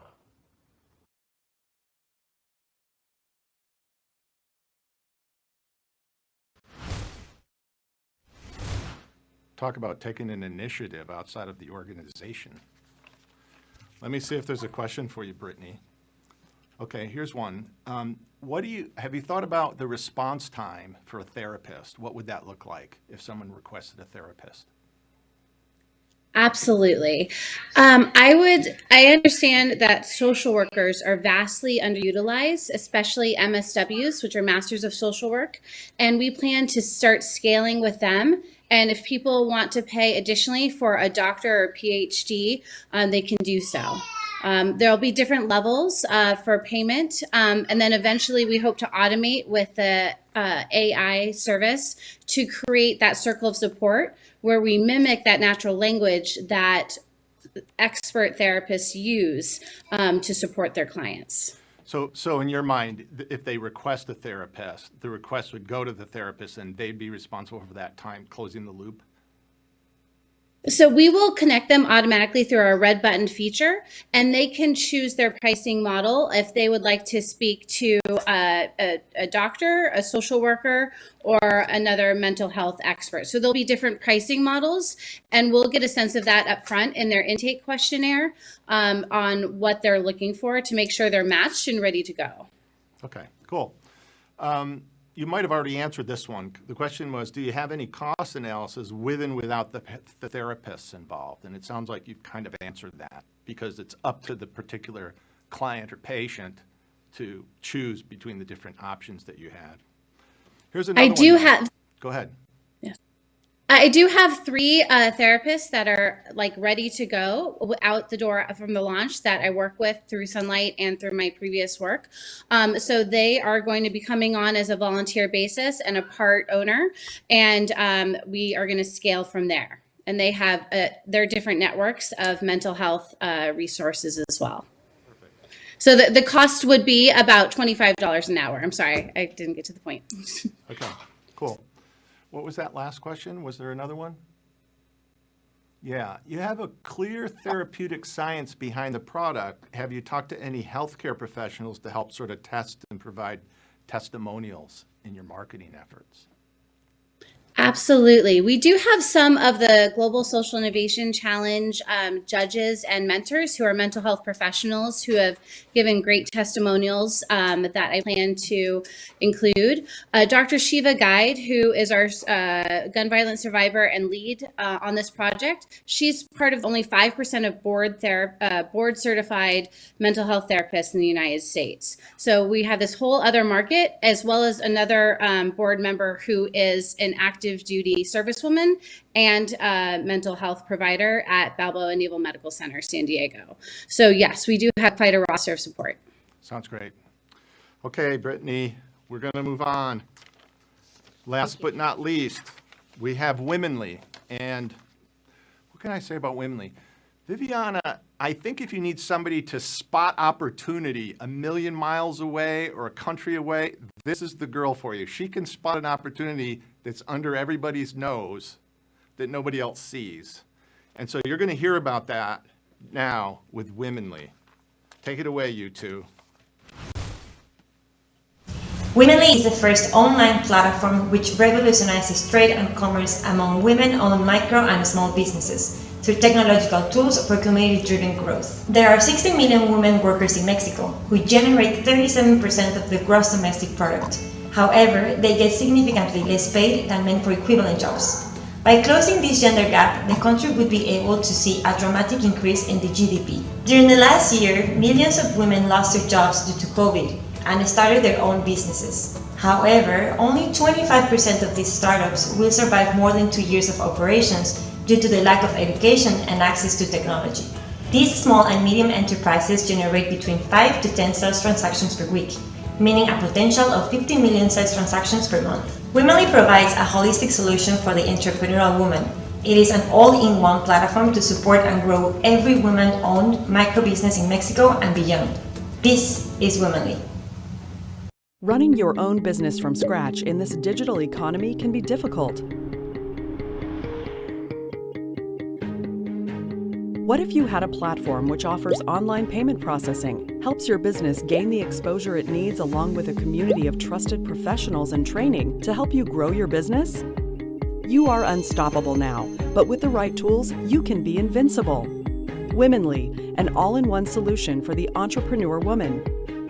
Talk about taking an initiative outside of the organization. Let me see if there's a question for you, Brittany. Okay, here's one. Have you thought about the response time for a therapist? What would that look like if someone requested a therapist? Absolutely. I understand that social workers are vastly underutilized, especially MSWs, which are Masters of Social Work, and we plan to start scaling with them. And if people want to pay additionally for a doctor or PhD, they can do so. There'll be different levels for payment, and then eventually we hope to automate with the AI service to create that circle of support where we mimic that natural language that expert therapists use to support their clients. So in your mind, if they request a therapist, the request would go to the therapist and they'd be responsible for that time, closing the loop? So we will connect them automatically through our red button feature, and they can choose their pricing model if they would like to speak to a doctor, a social worker, or another mental health expert. So there'll be different pricing models, and we'll get a sense of that up front in their intake questionnaire on what they're looking for to make sure they're matched and ready to go. Okay, cool. You might have already answered this one. The question was, do you have any cost analysis with and without the therapists involved? And it sounds like you've kind of answered that because it's up to the particular client or patient to choose between the different options that you had. Here's another one. Go ahead. I do have 3 therapists that are ready to go out the door from the launch that I work with through Sunlight and through my previous work. So they are going to be coming on as a volunteer basis and a part owner, and we are going to scale from there. And they have their different networks of mental health resources as well. Perfect. So the cost would be about $25 an hour. I'm sorry, I didn't get to the point. Okay, cool. What was that last question? Was there another one? Yeah, you have a clear therapeutic science behind the product. Have you talked to any healthcare professionals to help sort of test and provide testimonials in your marketing efforts? Absolutely. We do have some of the Global Social Innovation Challenge judges and mentors who are mental health professionals who have given great testimonials that I plan to include. Dr. Shiva Guide, who is our gun violence survivor and lead on this project, she's part of only 5% of board certified mental health therapists in the United States. So we have this whole other market, as well as another board member who is an active duty servicewoman and mental health provider at Balboa Naval Medical Center, San Diego. So yes, we do have quite a roster of support. Sounds great. Okay, Brittany, we're going to move on. Last but not least, we have Womenly. And what can I say about Womenly? Viviana, I think if you need somebody to spot opportunity a million miles away or a country away, this is the girl for you. She can spot an opportunity that's under everybody's nose that nobody else sees. And so you're going to hear about that now with Womenly. Take it away, you two. Womenly is the first online platform which revolutionizes trade and commerce among women-owned micro and small businesses through technological tools for community-driven growth. There are 60 million women workers in Mexico who generate 37% of the gross domestic product. However, they get significantly less paid than men for equivalent jobs. By closing this gender gap, the country would be able to see a dramatic increase in the GDP. During the last year, millions of women lost their jobs due to COVID and started their own businesses. However, only 25% of these startups will survive more than 2 years of operations due to the lack of education and access to technology. These small and medium enterprises generate between 5 to 10 sales transactions per week, meaning a potential of 50 million sales transactions per month. Womenly provides a holistic solution for the entrepreneurial woman. It is an all-in-one platform to support and grow every woman-owned micro-business in Mexico and beyond. This is Womenly. Running your own business from scratch in this digital economy can be difficult. What if you had a platform which offers online payment processing, helps your business gain the exposure it needs along with a community of trusted professionals and training to help you grow your business? You are unstoppable now, but with the right tools, you can be invincible. Womenly, an all-in-one solution for the entrepreneur woman.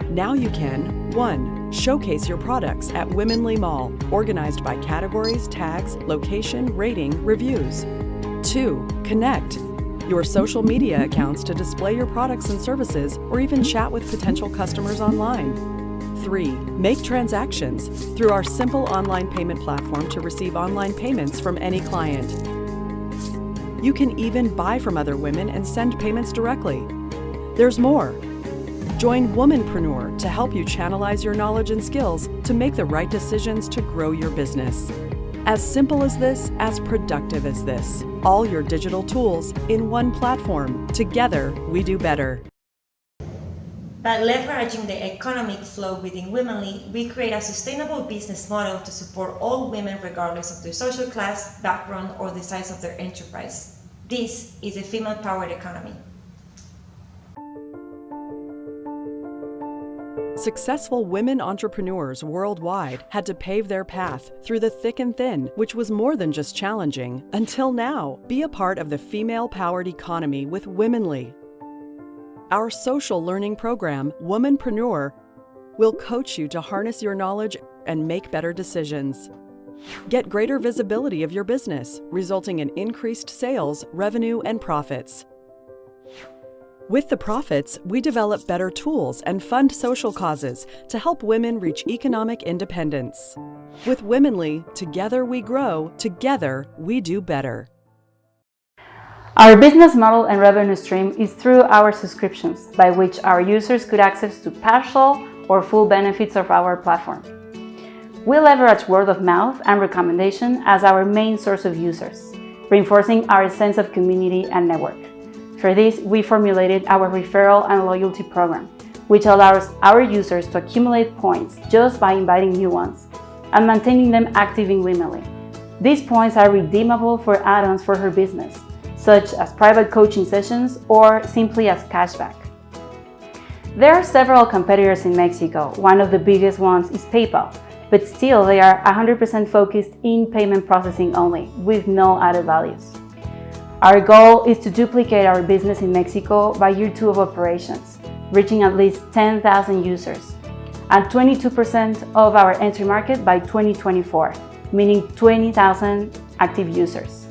Now you can 1. Showcase your products at Womenly Mall, organized by categories, tags, location, rating, reviews. 2. Connect your social media accounts to display your products and services or even chat with potential customers online. 3. Make transactions through our simple online payment platform to receive online payments from any client. You can even buy from other women and send payments directly. There's more. Join Womanpreneur to help you channelize your knowledge and skills to make the right decisions to grow your business. As simple as this, as productive as this. All your digital tools in one platform. Together, we do better. By leveraging the economic flow within Womenly, we create a sustainable business model to support all women regardless of their social class, background, or the size of their enterprise. This is a female-powered economy. Successful women entrepreneurs worldwide had to pave their path through the thick and thin, which was more than just challenging. Until now, be a part of the female-powered economy with Womenly. Our social learning program, Womanpreneur, will coach you to harness your knowledge and make better decisions. Get greater visibility of your business, resulting in increased sales, revenue, and profits. With the profits, we develop better tools and fund social causes to help women reach economic independence. With Womenly, together we grow, together we do better. Our business model and revenue stream is through our subscriptions, by which our users could access to partial or full benefits of our platform. We leverage word of mouth and recommendation as our main source of users, reinforcing our sense of community and network. For this, we formulated our referral and loyalty program, which allows our users to accumulate points just by inviting new ones and maintaining them active in Womenly. These points are redeemable for add-ons for her business, such as private coaching sessions or simply as cashback. There are several competitors in Mexico. One of the biggest ones is PayPal, but still they are 100% focused in payment processing only, with no added values. Our goal is to duplicate our business in Mexico by year 2 of operations, reaching at least 10,000 users, and 22% of our entry market by 2024, meaning 20,000 active users.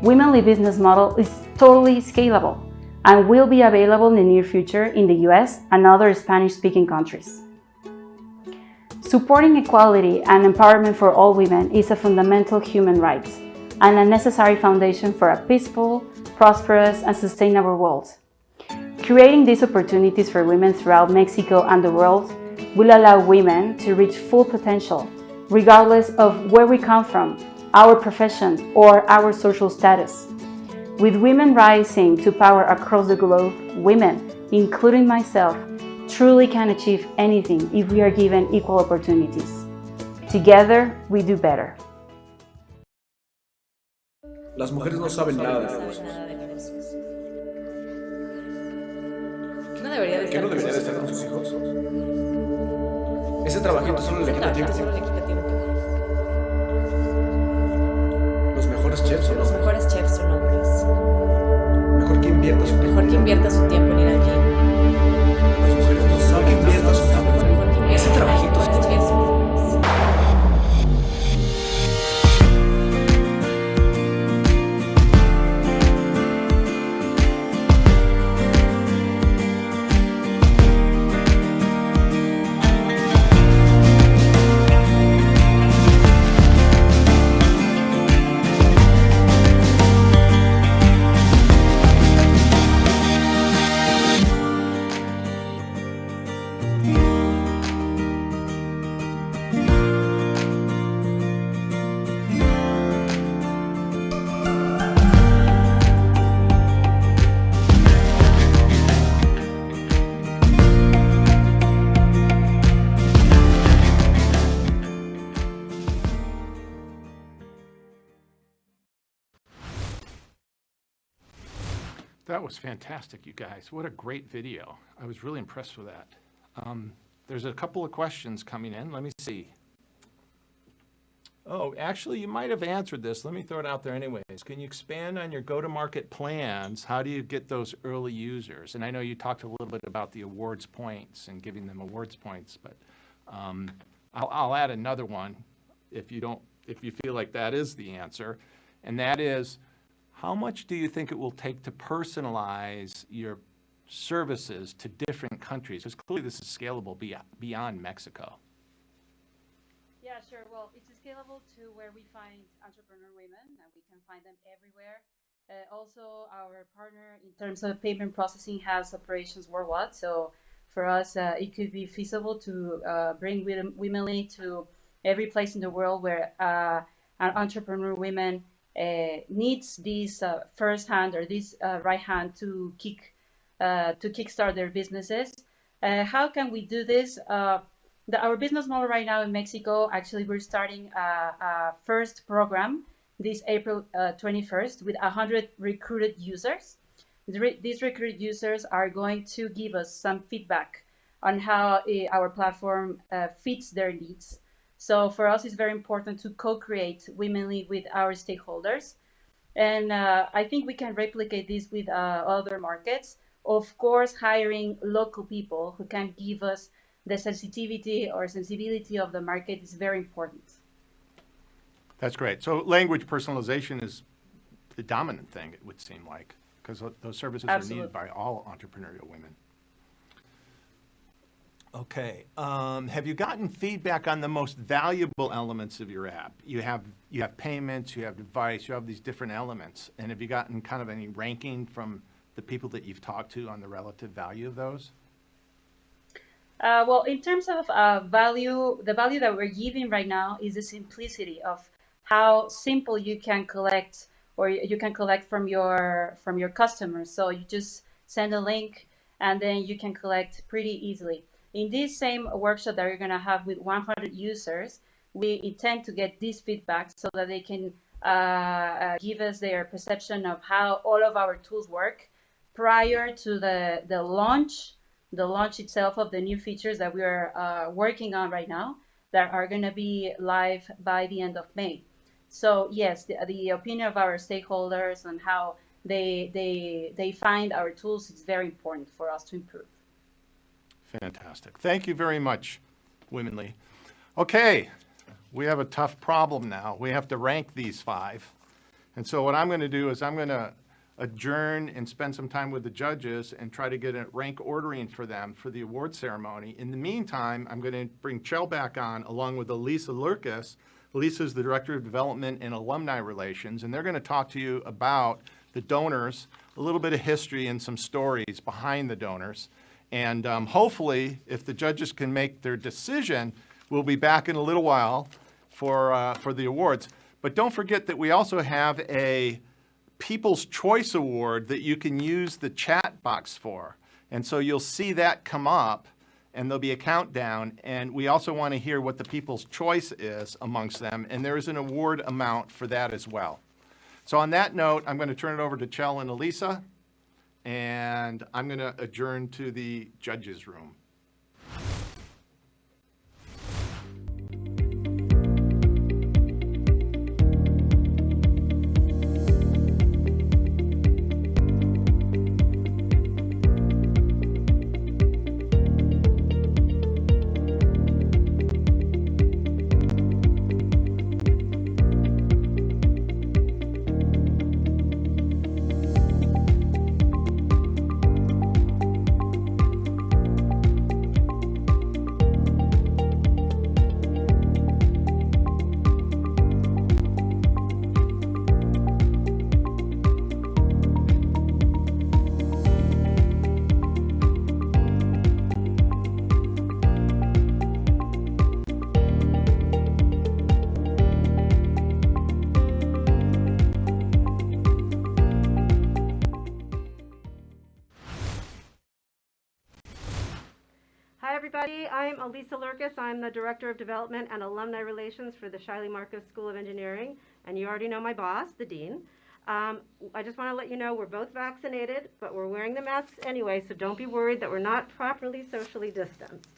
Womenly business model is totally scalable and will be available in the near future in the US and other Spanish-speaking countries. Supporting equality and empowerment for all women is a fundamental human right and a necessary foundation for a peaceful, prosperous, and sustainable world. Creating these opportunities for women throughout Mexico and the world will allow women to reach full potential, regardless of where we come from, our profession, or our social status. With women rising to power across the globe, women, including myself, truly can achieve anything if we are given equal opportunities. Together, we do better. Las mujeres no saben nada de negocios. ¿Qué no debería de ¿Qué no debería de estar con sus hijos? Ese trabajito solo le quita tiempo. Los mejores chefs son hombres. Los mejores chefs son hombres. Mejor que invierta su tiempo. Mejor que invierta su tiempo en ir al gym. Las mujeres no saben que invierta su tiempo. Ese trabajito es That was fantastic, you guys. What a great video. I was really impressed with that. There's a couple of questions coming in. Let me see. Oh, actually, you might have answered this. Let me throw it out there anyways. Can you expand on your go-to-market plans? How do you get those early users? And I know you talked a little bit about the awards points and giving them awards points, but I'll add another one if you feel like that is the answer. And that is, how much do you think it will take to personalize your services to different countries? Because clearly this is scalable beyond Mexico. Yeah, sure. Well, it's scalable to where we find entrepreneur women, and we can find them everywhere. Also, our partner in terms of payment processing has operations worldwide. So for us, it could be feasible to bring women to every place in the world where an entrepreneur woman needs this first hand or this right hand to kickstart their businesses. How can we do this? Our business model right now in Mexico, actually, we're starting a first program this April 21st with 100 recruited users. These recruited users are going to give us some feedback on how our platform fits their needs. So for us, it's very important to co-create Womenly with our stakeholders. And I think we can replicate this with other markets. Of course, hiring local people who can give us the sensitivity or sensibility of the market is very important. That's great. So language personalization is the dominant thing, it would seem like, because those services Absolutely. are needed by all entrepreneurial women. Okay. Have you gotten feedback on the most valuable elements of your app? You have payments, you have device, you have these different elements. And have you gotten kind of any ranking from the people that you've talked to on the relative value of those? Well, in terms of value, the value that we're giving right now is the simplicity of how simple you can collect, or you can collect from your customers. So you just send a link and then you can collect pretty easily. In this same workshop that we're going to have with 100 users, we intend to get this feedback so that they can give us their perception of how all of our tools work prior to the launch itself of the new features that we are working on right now that are going to be live by the end of May. So yes, the opinion of our stakeholders and how they find our tools is very important for us to improve. Fantastic. Thank you very much, Womenly. Okay, we have a tough problem now. We have to rank these 5. And so what I'm going to do is I'm going to adjourn and spend some time with the judges and try to get a rank ordering for them for the award ceremony. In the meantime, I'm going to bring Chell back on along with Elisa Lurkis. Elisa is the Director of Development and Alumni Relations, and they're going to talk to you about the donors, a little bit of history and some stories behind the donors. And hopefully, if the judges can make their decision, we'll be back in a little while for the awards. But don't forget that we also have a People's Choice Award that you can use the chat box for. And so you'll see that come up, and there'll be a countdown. And we also want to hear what the People's Choice is amongst them. And there is an award amount for that as well. So on that note, I'm going to turn it over to Chell and Elisa, and I'm going to adjourn to the judges' room. Hi everybody, I'm Elisa Lurkis. I'm the Director of Development and Alumni Relations for the Shiley-Marcos School of Engineering, and you already know my boss, the Dean. I just want to let you know we're both vaccinated, but we're wearing the masks anyway, so don't be worried that we're not properly socially distanced.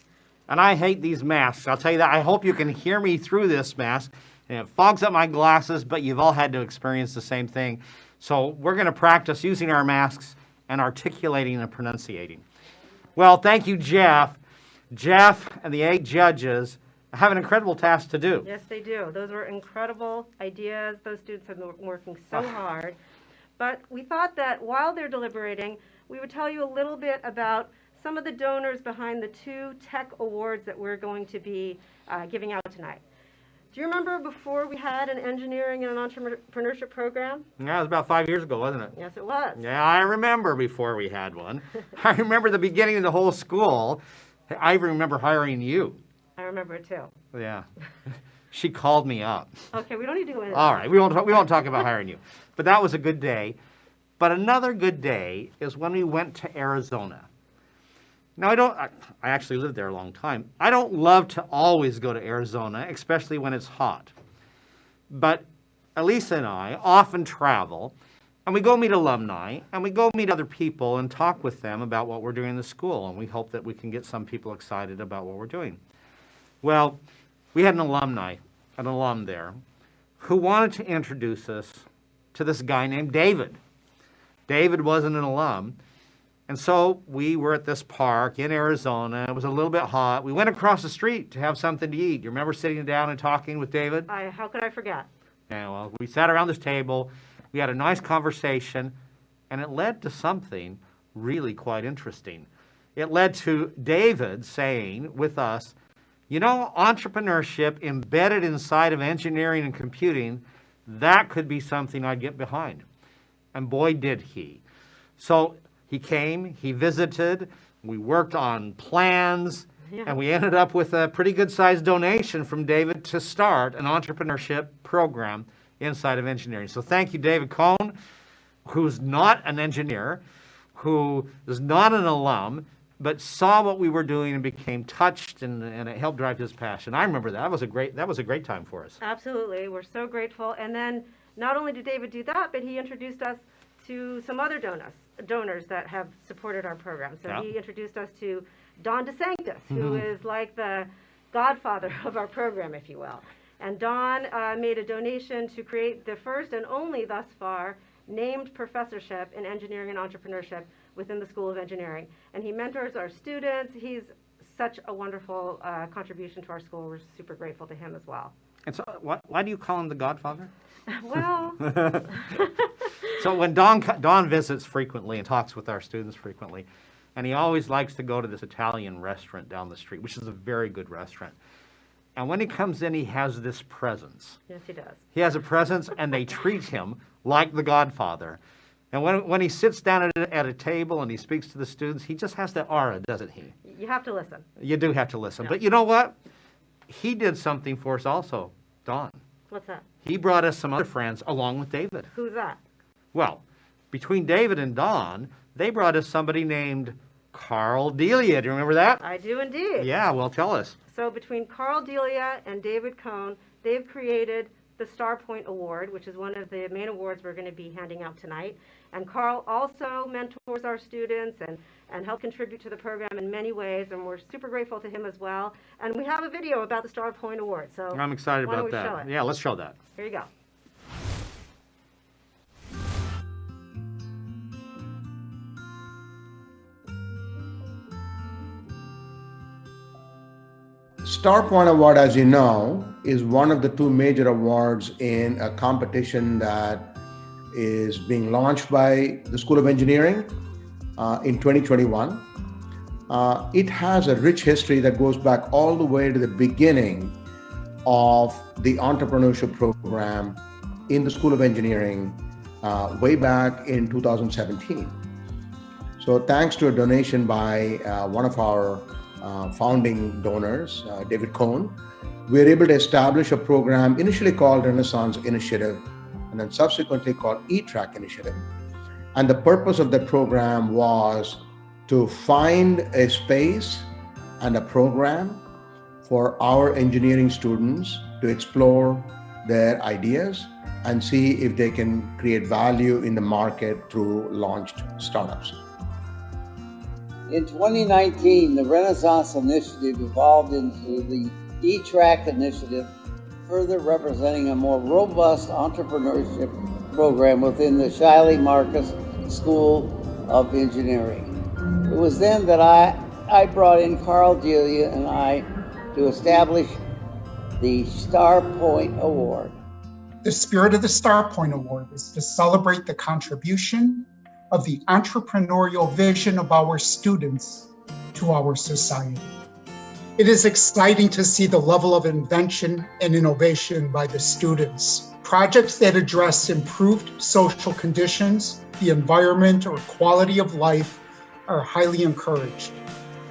And I hate these masks. I'll tell you that. I hope you can hear me through this mask. And it fogs up my glasses, but you've all had to experience the same thing. So we're going to practice using our masks and articulating and pronunciating. Well, thank you, Jeff. Jeff and the 8 judges have an incredible task to do. Yes, they do. Those are incredible ideas. Those students have been working so hard. But we thought that while they're deliberating, we would tell you a little bit about some of the donors behind the 2 tech awards that we're going to be giving out tonight. Do you remember before we had an engineering and an entrepreneurship program? Yeah, it was about 5 years ago, wasn't it? Yes, it was. Yeah, I remember before we had one. I remember the beginning of the whole school. I even remember hiring you. I remember it too. Yeah. She called me up. Okay, we don't need to go into All right, we won't talk about hiring you. But that was a good day. But another good day is when we went to Arizona. Now, I actually lived there a long time. I don't love to always go to Arizona, especially when it's hot. But Elisa and I often travel, and we go meet alumni, and we go meet other people and talk with them about what we're doing in the school, and we hope that we can get some people excited about what we're doing. Well, we had an alum there, who wanted to introduce us to this guy named David. David wasn't an alum, and so we were at this park in Arizona. It was a little bit hot. We went across the street to have something to eat. You remember sitting down and talking with David? How could I forget? Yeah, well, we sat around this table. We had a nice conversation, and it led to something really quite interesting. It led to David saying with us, you know, entrepreneurship embedded inside of engineering and computing, that could be something I'd get behind. And boy, did he. So he came, he visited, we worked on plans, and we ended up with a pretty good-sized donation from David to start an entrepreneurship program inside of engineering. So thank you, David Cohn, who's not an engineer, who is not an alum, but saw what we were doing and became touched, and it helped drive his passion. I remember that. That was a great time for us. Absolutely. We're so grateful. And then not only did David do that, but he introduced us to some other donors that have supported our program. So Yeah. he introduced us to Don DeSanctis, who is like the godfather of our program, if you will. And Don made a donation to create the first and only thus far named professorship in engineering and entrepreneurship within the School of Engineering. And he mentors our students. He's such a wonderful contribution to our school. We're super grateful to him as well. And so, why do you call him the Godfather? Well, so when Don visits frequently and talks with our students frequently, and he always likes to go to this Italian restaurant down the street, which is a very good restaurant. And when he comes in, he has this presence. yes, he does. He has a presence, and they treat him like the Godfather. And when he sits down at a table and he speaks to the students, he just has that aura, doesn't he? You have to listen. You do have to listen. Yeah. But you know what? He did something for us also, Don. What's that? He brought us some other friends along with David. Who's that? Well, between David and Don, they brought us somebody named Carl Delia. Do you remember that? I do indeed. Yeah, well, tell us. So between Carl Delia and David Cohn, they've created the Starpoint Award, which is one of the main awards we're going to be handing out tonight. And Carl also mentors our students and helps contribute to the program in many ways, and we're super grateful to him as well. And we have a video about the Starpoint Award, so I'm excited why don't about we show that. it? Yeah, let's show that. Here you go. Starpoint Award, as you know, is one of the two major awards in a competition that is being launched by the School of Engineering in 2021. It has a rich history that goes back all the way to the beginning of the entrepreneurship program in the School of Engineering way back in 2017. So thanks to a donation by one of our founding donors, David Cohn, we were able to establish a program initially called Renaissance Initiative and then subsequently called Etrack Initiative. And the purpose of that program was to find a space and a program for our engineering students to explore their ideas and see if they can create value in the market through launched startups. In 2019, the Renaissance Initiative evolved into the Etrack Initiative, further representing a more robust entrepreneurship program within the Shiley-Marcos School of Engineering. It was then that I brought in Carl Delia and I to establish the Starpoint Award. The spirit of the Starpoint Award is to celebrate the contribution of the entrepreneurial vision of our students to our society. It is exciting to see the level of invention and innovation by the students. Projects that address improved social conditions, the environment, or quality of life are highly encouraged.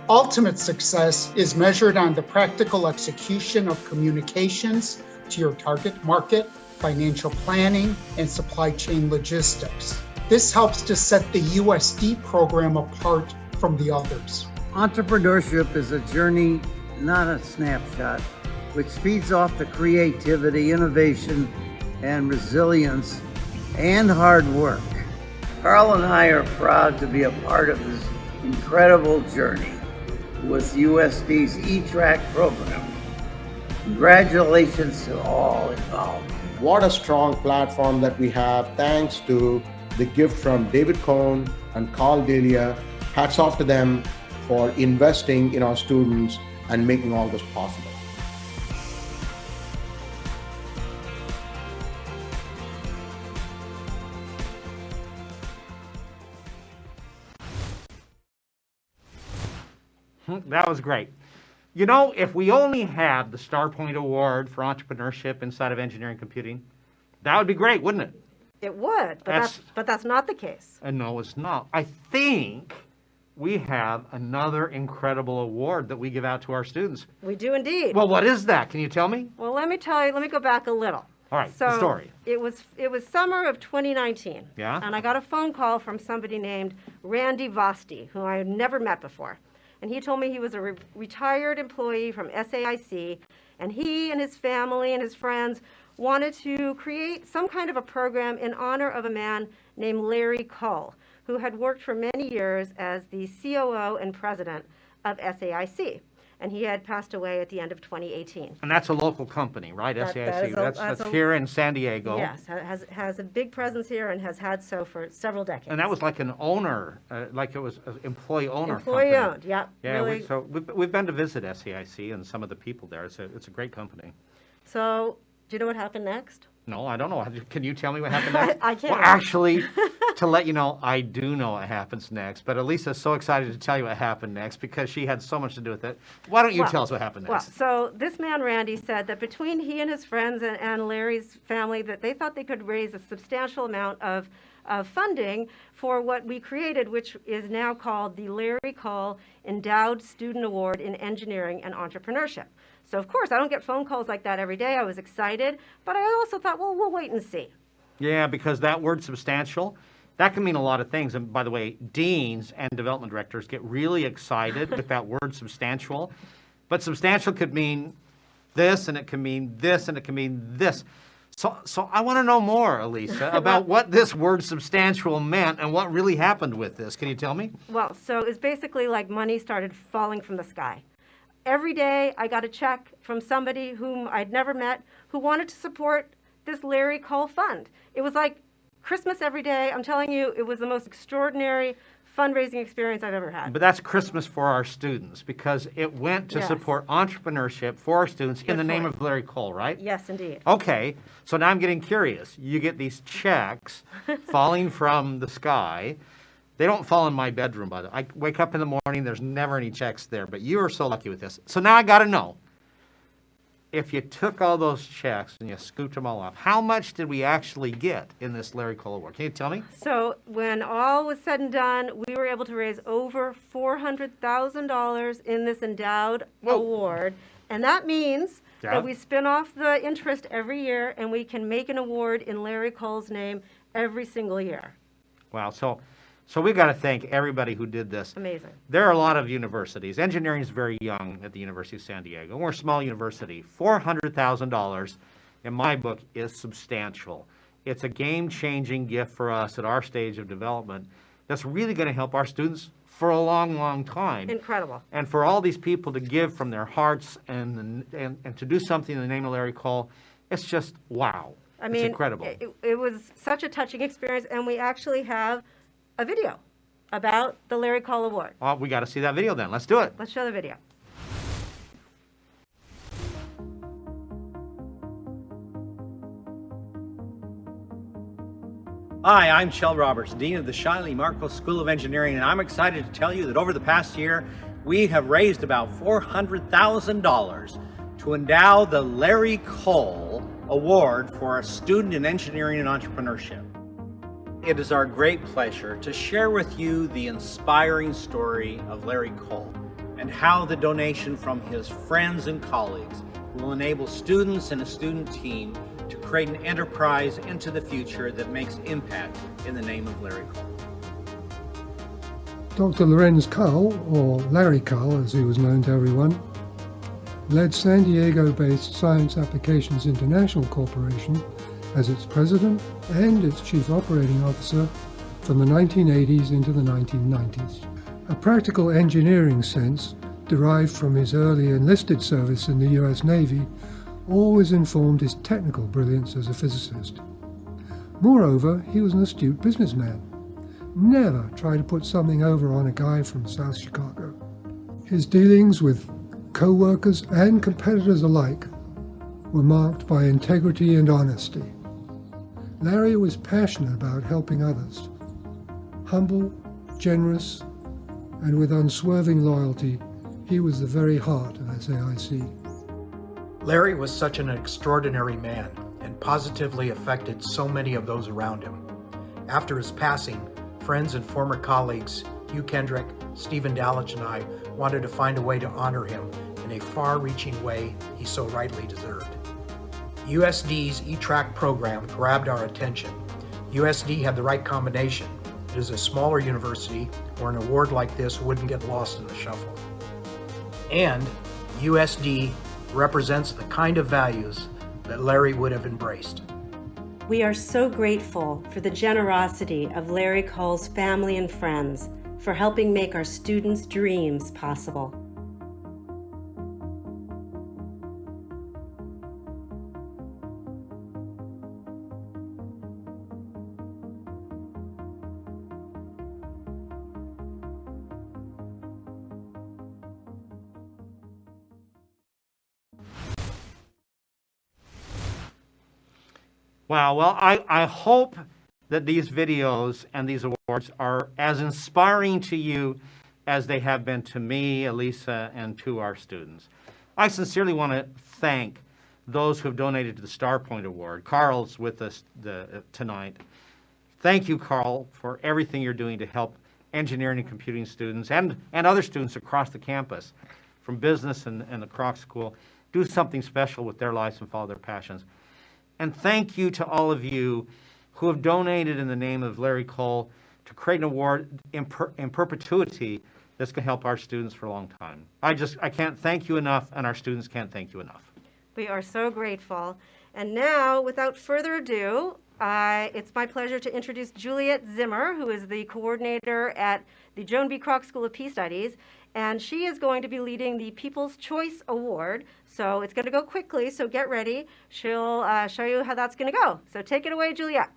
Ultimate success is measured on the practical execution of communications to your target market, financial planning, and supply chain logistics. This helps to set the USD program apart from the others. Entrepreneurship is a journey, not a snapshot, which feeds off the creativity, innovation, and resilience, and hard work. Carl and I are proud to be a part of this incredible journey with USD's Etrack program. Congratulations to all involved. What a strong platform that we have thanks to the gift from David Cohn and Carl Delia. Hats off to them for investing in our students and making all this possible. That was great. You know, if we only had the Starpoint Award for entrepreneurship inside of engineering computing, that would be great, wouldn't it? It would, but that's not the case. No, it's not. I think we have another incredible award that we give out to our students. We do indeed. Well, what is that? Can you tell me? Well, let me tell you, let me go back a little. All right, So the story. It was summer of 2019. Yeah? And I got a phone call from somebody named Randy Vosti, who I had never met before. and he told me he was a retired employee from SAIC, and he and his family and his friends wanted to create some kind of a program in honor of a man named Larry Kull, who had worked for many years as the COO and president of SAIC. And he had passed away at the end of 2018. And that's a local company, right? SAIC. That's here in San Diego. Yes, has a big presence here and has had so for several decades. And that was like an owner, like it was an employee-owner Employee company. owned, yeah. Yeah, really. so we've been to visit SAIC and some of the people there. It's a great company. So, do you know what happened next? No, I don't know. Can you tell me what happened next? I can't. Well, actually, to let you know, I do know what happens next. But Elisa's so excited to tell you what happened next because she had so much to do with it. Why don't you tell us what happened next? Well, so this man, Randy, said that between he and his friends and Larry's family, that they thought they could raise a substantial amount of funding for what we created, which is now called the Larry Kull Endowed Student Award in Engineering and Entrepreneurship. So, of course, I don't get phone calls like that every day. I was excited, but I also thought, well, we'll wait and see. Yeah, because that word substantial, that can mean a lot of things. And by the way, deans and development directors get really excited with that word substantial. But substantial could mean this, and it can mean this, and it can mean this. So I want to know more, Elisa, about what this word substantial meant and what really happened with this. Can you tell me? Well, so it's basically like money started falling from the sky. Every day I got a check from somebody whom I'd never met who wanted to support this Larry Kull fund. It was like Christmas every day. I'm telling you, it was the most extraordinary fundraising experience I've ever had. But that's Christmas for our students because it went to support entrepreneurship for our students in the name of Larry Kull, right? Yes, indeed. Okay, so now I'm getting curious. You get these checks falling from the sky. They don't fall in my bedroom, by the way. I wake up in the morning, there's never any checks there, but you are so lucky with this. So now I got to know, if you took all those checks and you scooped them all up, how much did we actually get in this Larry Kull Award? Can you tell me? So when all was said and done, we were able to raise over $400,000 in this Endowed Award. And that means that we spin off the interest every year and we can make an award in Larry Kull's name every single year. Wow, so we got to thank everybody who did this. Amazing. There are a lot of universities. Engineering is very young at the University of San Diego. We're a small university. $400,000 in my book is substantial. It's a game-changing gift for us at our stage of development that's really going to help our students for a long, long time. Incredible. And for all these people to give from their hearts and to do something in the name of Larry Kull, it's just wow. I mean, it's incredible. It was such a touching experience, and we actually have a video about the Larry Kull Award. Well, we got to see that video then. Let's do it. Let's show the video. Hi, I'm Shel Roberts, Dean of the Shiley-Marcos School of Engineering, and I'm excited to tell you that over the past year, we have raised about $400,000 to endow the Larry Kull Award for a student in engineering and entrepreneurship. It is our great pleasure to share with you the inspiring story of Larry Kull and how the donation from his friends and colleagues will enable students and a student team to create an enterprise into the future that makes impact in the name of Larry Kull. Dr. Lorenz Kull, or Larry Kull as he was known to everyone, led San Diego-based Science Applications International Corporation as its president and its chief operating officer from the 1980s into the 1990s. A practical engineering sense derived from his early enlisted service in the US Navy always informed his technical brilliance as a physicist. Moreover, he was an astute businessman. Never tried to put something over on a guy from South Chicago. His dealings with co-workers and competitors alike were marked by integrity and honesty. Larry was passionate about helping others. Humble, generous, and with unswerving loyalty, he was the very heart of SAIC. Larry was such an extraordinary man and positively affected so many of those around him. After his passing, friends and former colleagues Hugh Kendrick, Stephen Dalich, and I wanted to find a way to honor him in a far-reaching way he so rightly deserved. USD's Etrack program grabbed our attention. USD had the right combination. It is a smaller university where an award like this wouldn't get lost in the shuffle. And USD represents the kind of values that Larry would have embraced. We are so grateful for the generosity of Larry Kull's family and friends for helping make our students' dreams possible. Wow, well, I hope that these videos and these awards are as inspiring to you as they have been to me, Elisa, and to our students. I sincerely want to thank those who have donated to the Starpoint Award. Carl's with us tonight. Thank you, Carl, for everything you're doing to help engineering and computing students and other students across the campus, from business and the Kroc School, do something special with their lives and follow their passions. And thank you to all of you who have donated in the name of Larry Kull to create an award in perpetuity that's going to help our students for a long time. I can't thank you enough, and our students can't thank you enough. We are so grateful. And now, without further ado, it's my pleasure to introduce Juliet Zimmer, who is the coordinator at the Joan B. Kroc School of Peace Studies. And she is going to be leading the People's Choice Award. So it's going to go quickly, so get ready. She'll show you how that's going to go. So take it away, Juliet.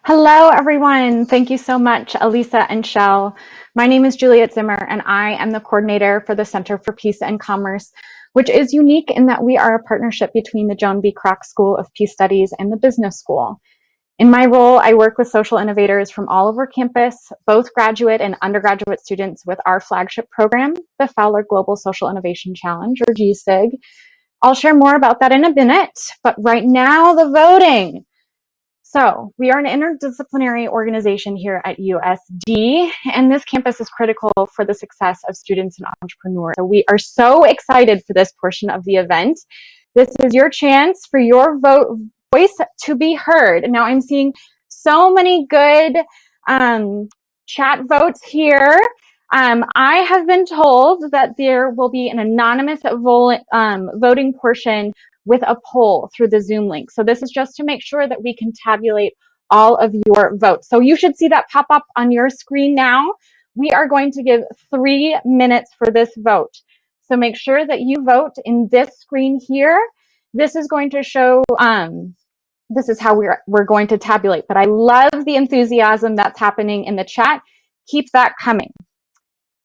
Hello, everyone. Thank you so much, Elisa and Shell. My name is Juliet Zimmer, and I am the coordinator for the Center for Peace and Commerce, which is unique in that we are a partnership between the Joan B. Kroc School of Peace Studies and the Business School. In my role, I work with social innovators from all over campus, both graduate and undergraduate students with our flagship program, the Fowler Global Social Innovation Challenge, or GSIG. I'll share more about that in a minute, but right now, the voting. So we are an interdisciplinary organization here at USD, and this campus is critical for the success of students and entrepreneurs. So we are so excited for this portion of the event. This is your chance for your voice to be heard. Now I'm seeing so many good chat votes here. I have been told that there will be an anonymous voting portion with a poll through the Zoom link. So this is just to make sure that we can tabulate all of your votes. So you should see that pop up on your screen now. We are going to give 3 minutes for this vote. So make sure that you vote in this screen here. This is going to show, this is how we're going to tabulate. But I love the enthusiasm that's happening in the chat. Keep that coming.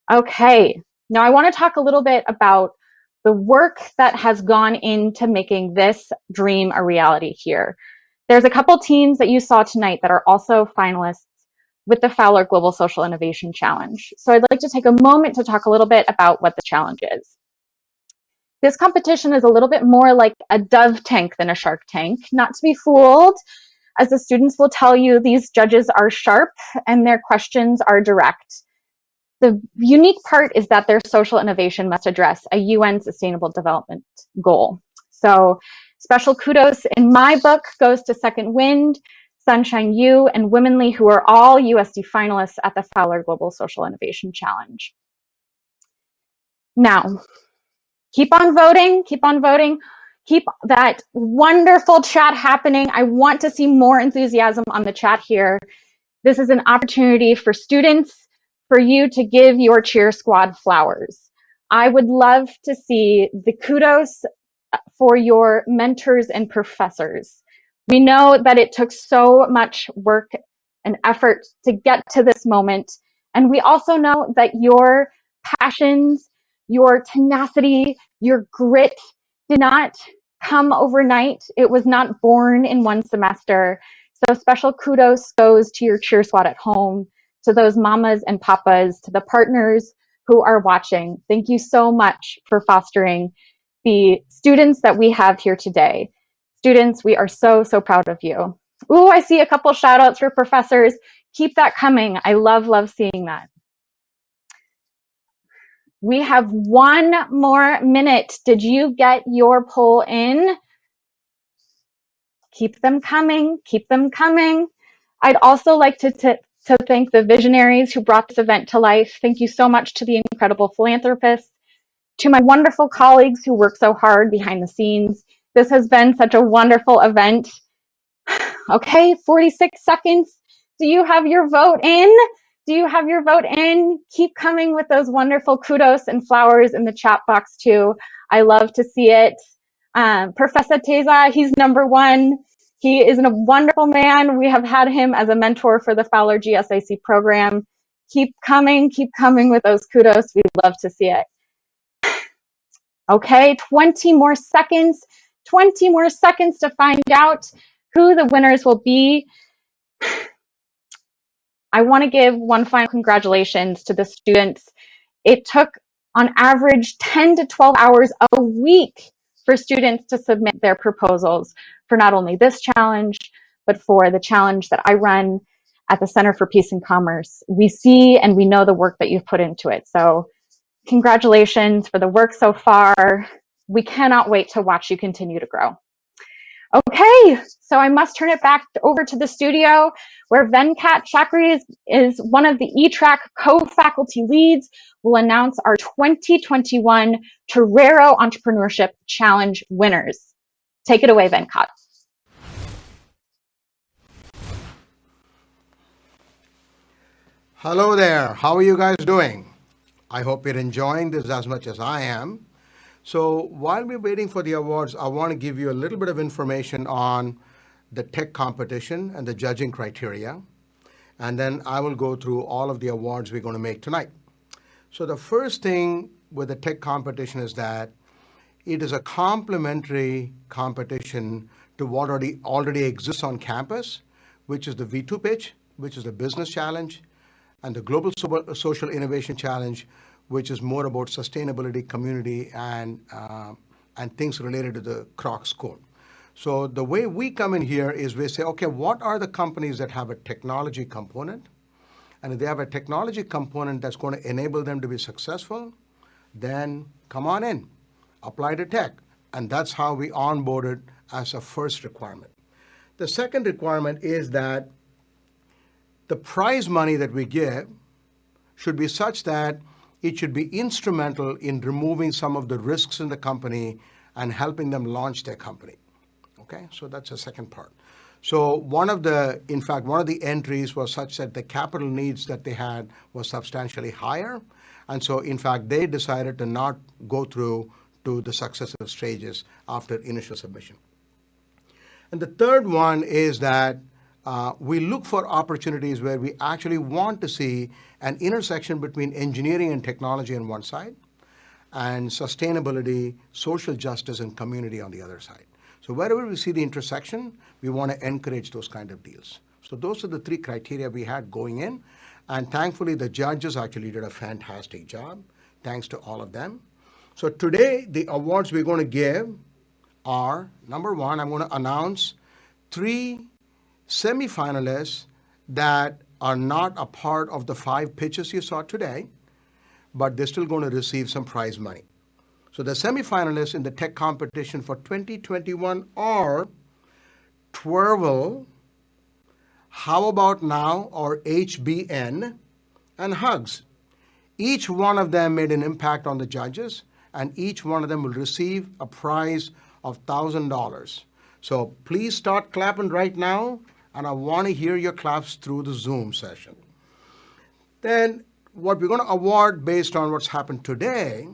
Okay, now I want to talk a little bit about the work that has gone into making this dream a reality here. There's a couple teams that you saw tonight that are also finalists with the Fowler Global Social Innovation Challenge. So I'd like to take a moment to talk a little bit about what the challenge is. This competition is a little bit more like a dove tank than a shark tank. Not to be fooled, as the students will tell you, these judges are sharp and their questions are direct. The unique part is that their social innovation must address a UN Sustainable Development Goal. So special kudos in my book goes to Second Wind, Sunshine U, and Womenly, who are all USD finalists at the Fowler Global Social Innovation Challenge. Now, keep on voting, keep on voting. Keep that wonderful chat happening. I want to see more enthusiasm on the chat here. This is an opportunity for students, for you to give your cheer squad flowers. I would love to see the kudos for your mentors and professors. We know that it took so much work and effort to get to this moment. And we also know that your passions, your tenacity, your grit did not come overnight. It was not born in one semester. So special kudos goes to your cheer squad at home, to those mamas and papas, to the partners who are watching. Thank you so much for fostering the students that we have here today. Students, we are so, so proud of you. Ooh, I see a couple shout outs for professors. Keep that coming. I love seeing that. We have 1 more minute. Did you get your poll in? Keep them coming. Keep them coming. I'd also like to to thank the visionaries who brought this event to life. Thank you so much to the incredible philanthropists, to my wonderful colleagues who work so hard behind the scenes. This has been such a wonderful event. Okay, 46 seconds. Do you have your vote in? Do you have your vote in? Keep coming with those wonderful kudos and flowers in the chat box too. I love to see it. Professor Teza, he's number one. He is a wonderful man. We have had him as a mentor for the Fowler GSIC program. Keep coming with those kudos. We'd love to see it. Okay, 20 more seconds. 20 more seconds to find out who the winners will be. I want to give one final congratulations to the students. It took on average 10 to 12 hours a week for students to submit their proposals for not only this challenge, but for the challenge that I run at the Center for Peace and Commerce. We see and we know the work that you've put into it. So congratulations for the work so far. We cannot wait to watch you continue to grow. Okay, so I must turn it back over to the studio where Venkat Chakri is one of the Etrack co-faculty leads, will announce our 2021 Torero Entrepreneurship Challenge winners. Take it away, Venkat. Hello there. How are you guys doing? I hope you're enjoying this as much as I am. So while we're waiting for the awards, I want to give you a little bit of information on the tech competition and the judging criteria. And then I will go through all of the awards we're going to make tonight. So the first thing with the tech competition is that it is a complementary competition to what already exists on campus, which is the V2 pitch, which is the business challenge, and the Global Social Innovation Challenge, which is more about sustainability, community, and things related to the Kroc score. So the way we come in here is we say, okay, what are the companies that have a technology component? And if they have a technology component that's going to enable them to be successful, then come on in, apply to tech. And that's how we onboarded as a first requirement. The second requirement is that the prize money that we give should be such that it should be instrumental in removing some of the risks in the company and helping them launch their company. Okay, so that's the second part. So one of the entries was such that the capital needs that they had was substantially higher. And so in fact, they decided to not go through to the successive stages after initial submission. And the third one is that we look for opportunities where we actually want to see an intersection between engineering and technology on one side and sustainability, social justice, and community on the other side. So wherever we see the intersection, we want to encourage those kind of deals. So those are the three criteria we had going in. And thankfully, the judges actually did a fantastic job. Thanks to all of them. So today, the awards we're going to give are, number one, I'm going to announce 3 semifinalists that are not a part of the 5 pitches you saw today, but they're still going to receive some prize money. So the semifinalists in the tech competition for 2021 are Torero, How About Now, or HBN, and Hugs. Each one of them made an impact on the judges, and each one of them will receive a prize of $1,000. So please start clapping right now, and I want to hear your claps through the Zoom session. Then what we're going to award based on what's happened today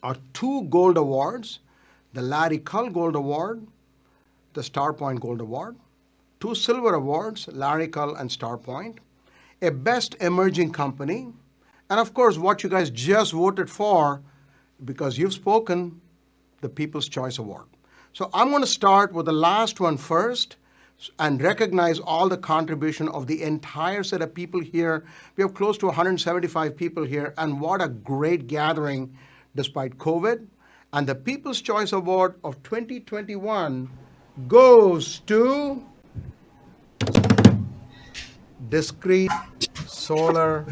are 2 gold awards, the Larry Kull Gold Award, the Starpoint Gold Award, 2 silver awards, Larry Kull and Starpoint, a Best Emerging Company, and of course what you guys just voted for, because you've spoken, the People's Choice Award. So I'm going to start with the last one first and recognize all the contribution of the entire set of people here. We have close to 175 people here, and what a great gathering despite COVID. And the People's Choice Award of 2021 goes to Discrete Solar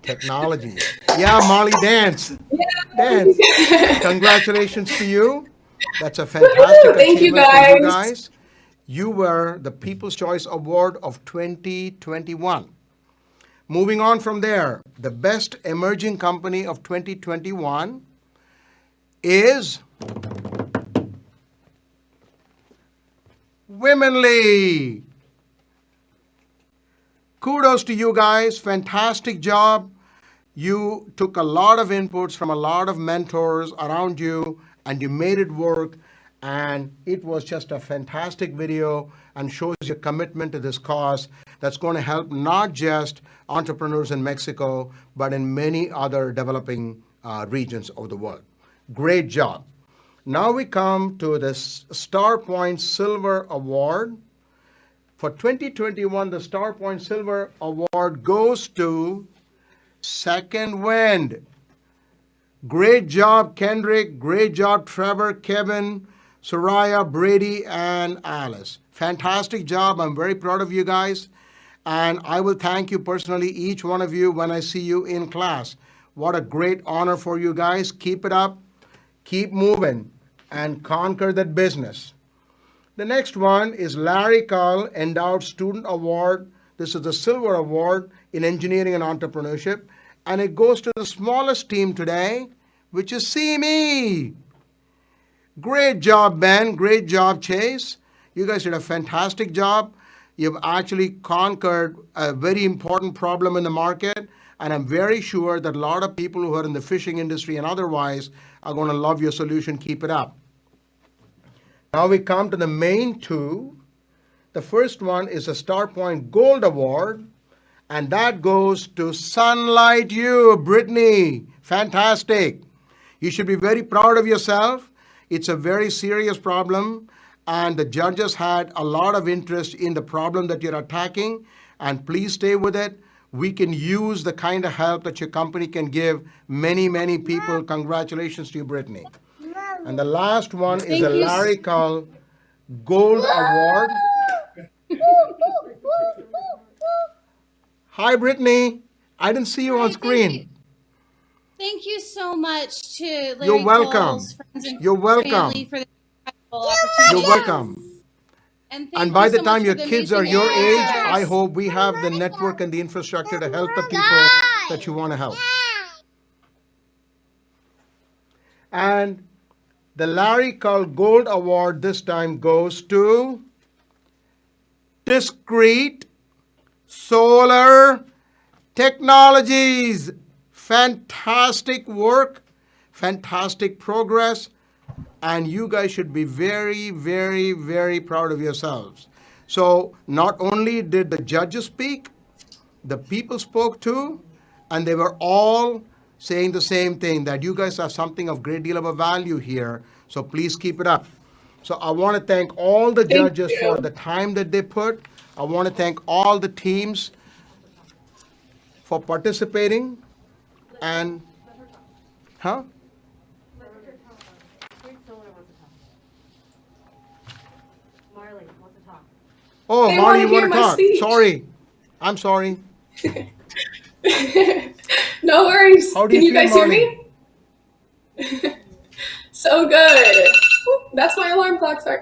Technology. Yeah, Molly, dance. Dance. Congratulations to you. That's a fantastic Thank you achievement for you guys. guys. You were the People's Choice Award of 2021. Moving on from there, the best emerging company of 2021 is Womenly. Kudos to you guys. Fantastic job. You took a lot of inputs from a lot of mentors around you and you made it work. And it was just a fantastic video and shows your commitment to this cause that's going to help not just entrepreneurs in Mexico, but in many other developing regions of the world. Great job. Now we come to the Starpoint Silver Award. For 2021, the Starpoint Silver Award goes to Second Wind. Great job, Kendrick. Great job, Trevor, Kevin, Soraya, Brady, and Alice. Fantastic job. I'm very proud of you guys. And I will thank you personally, each one of you, when I see you in class. What a great honor for you guys. Keep it up. Keep moving and conquer that business. The next one is Larry Kull Endowed Student Award. This is the Silver Award in Engineering and Entrepreneurship. And it goes to the smallest team today, which is CME. Great job, Ben. Great job, Chase. You guys did a fantastic job. You've actually conquered a very important problem in the market. And I'm very sure that a lot of people who are in the fishing industry and otherwise are going to love your solution. Keep it up. Now we come to the main two. The first one is a Starpoint Gold Award, and that goes to Sunlight You, Brittany. Fantastic. You should be very proud of yourself. It's a very serious problem, and the judges had a lot of interest in the problem that you're attacking, and please stay with it. We can use the kind of help that your company can give many, many people. Congratulations to you, Brittany. And the last one is a Larry Kull Gold Award. Hi, Brittany. I didn't see you on screen. Thank you so much to Larry You're welcome. Cole's friends and You're welcome. family for this incredible opportunity. You're welcome. And by the so time much your for the kids are amazing your age, answers. I hope we have the network and the infrastructure to help the people that you want to help. And the Larry Kull Gold Award this time goes to Discrete Solar Technologies. Fantastic work, fantastic progress, and you guys should be very, very, very proud of yourselves. So not only did the judges speak, the people spoke too, and they were all saying the same thing, that you guys have something of great deal of a value here, so please keep it up. So I want to thank all the judges for the time that they put. I want to thank all the teams for participating. And, huh? Marley wants to talk. Oh, They Marty, wanna you hear want to my talk? speech. Sorry. I'm sorry. No worries. How do Can you you guys feel, hear me? So good. Ooh, that's my alarm clock, sorry.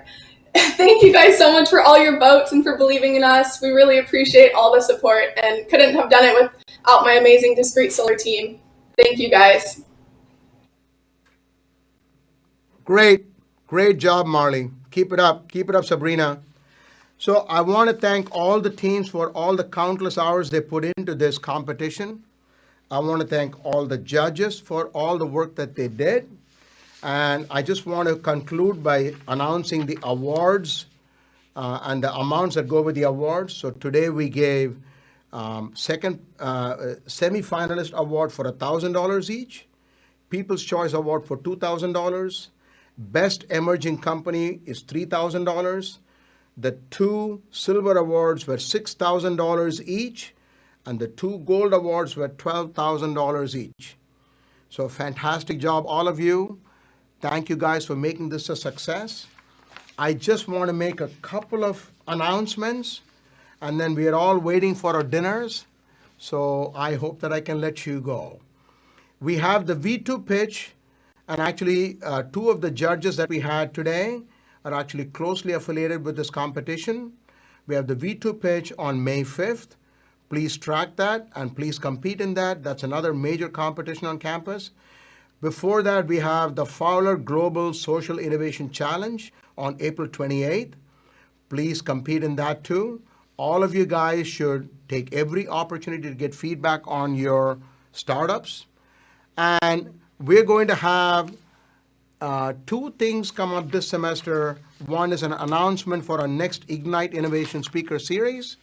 Thank you guys so much for all your votes and for believing in us. We really appreciate all the support and couldn't have done it without my amazing Discrete Solar team. Thank you guys. Great. Great job, Marley. Keep it up. Keep it up, Sabrina. So I want to thank all the teams for all the countless hours they put into this competition. I want to thank all the judges for all the work that they did. And I just want to conclude by announcing the awards and the amounts that go with the awards. So today we gave second semi-finalist award for $1,000 each, People's Choice Award for $2,000, Best Emerging Company is $3,000. The two silver awards were $6,000 each, and the two gold awards were $12,000 each. So fantastic job, all of you. Thank you guys for making this a success. I just want to make a couple of announcements, and then we are all waiting for our dinners. So I hope that I can let you go. We have the V2 pitch, and actually two of the judges that we had today are actually closely affiliated with this competition. We have the V2 pitch on May 5th. Please track that and please compete in that. That's another major competition on campus. Before that, we have the Fowler Global Social Innovation Challenge on April 28th. Please compete in that too. All of you guys should take every opportunity to get feedback on your startups. And we're going to have two things come up this semester. One is an announcement for our next Ignite Innovation Speaker Series.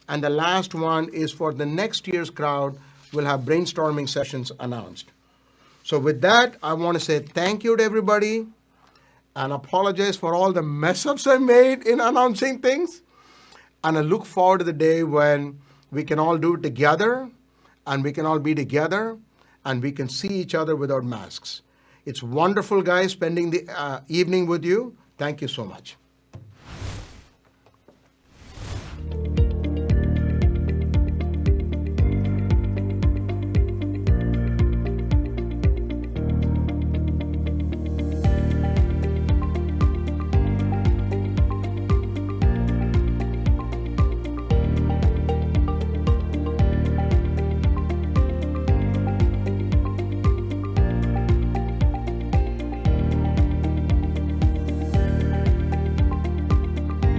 And the last one is for the next year's crowd, we'll have brainstorming sessions announced. So with that, I want to say thank you to everybody and apologize for all the mess ups I made in announcing things. And I look forward to the day when we can all do it together and we can all be together and we can see each other without masks. It's wonderful, guys, spending the evening with you. Thank you so much.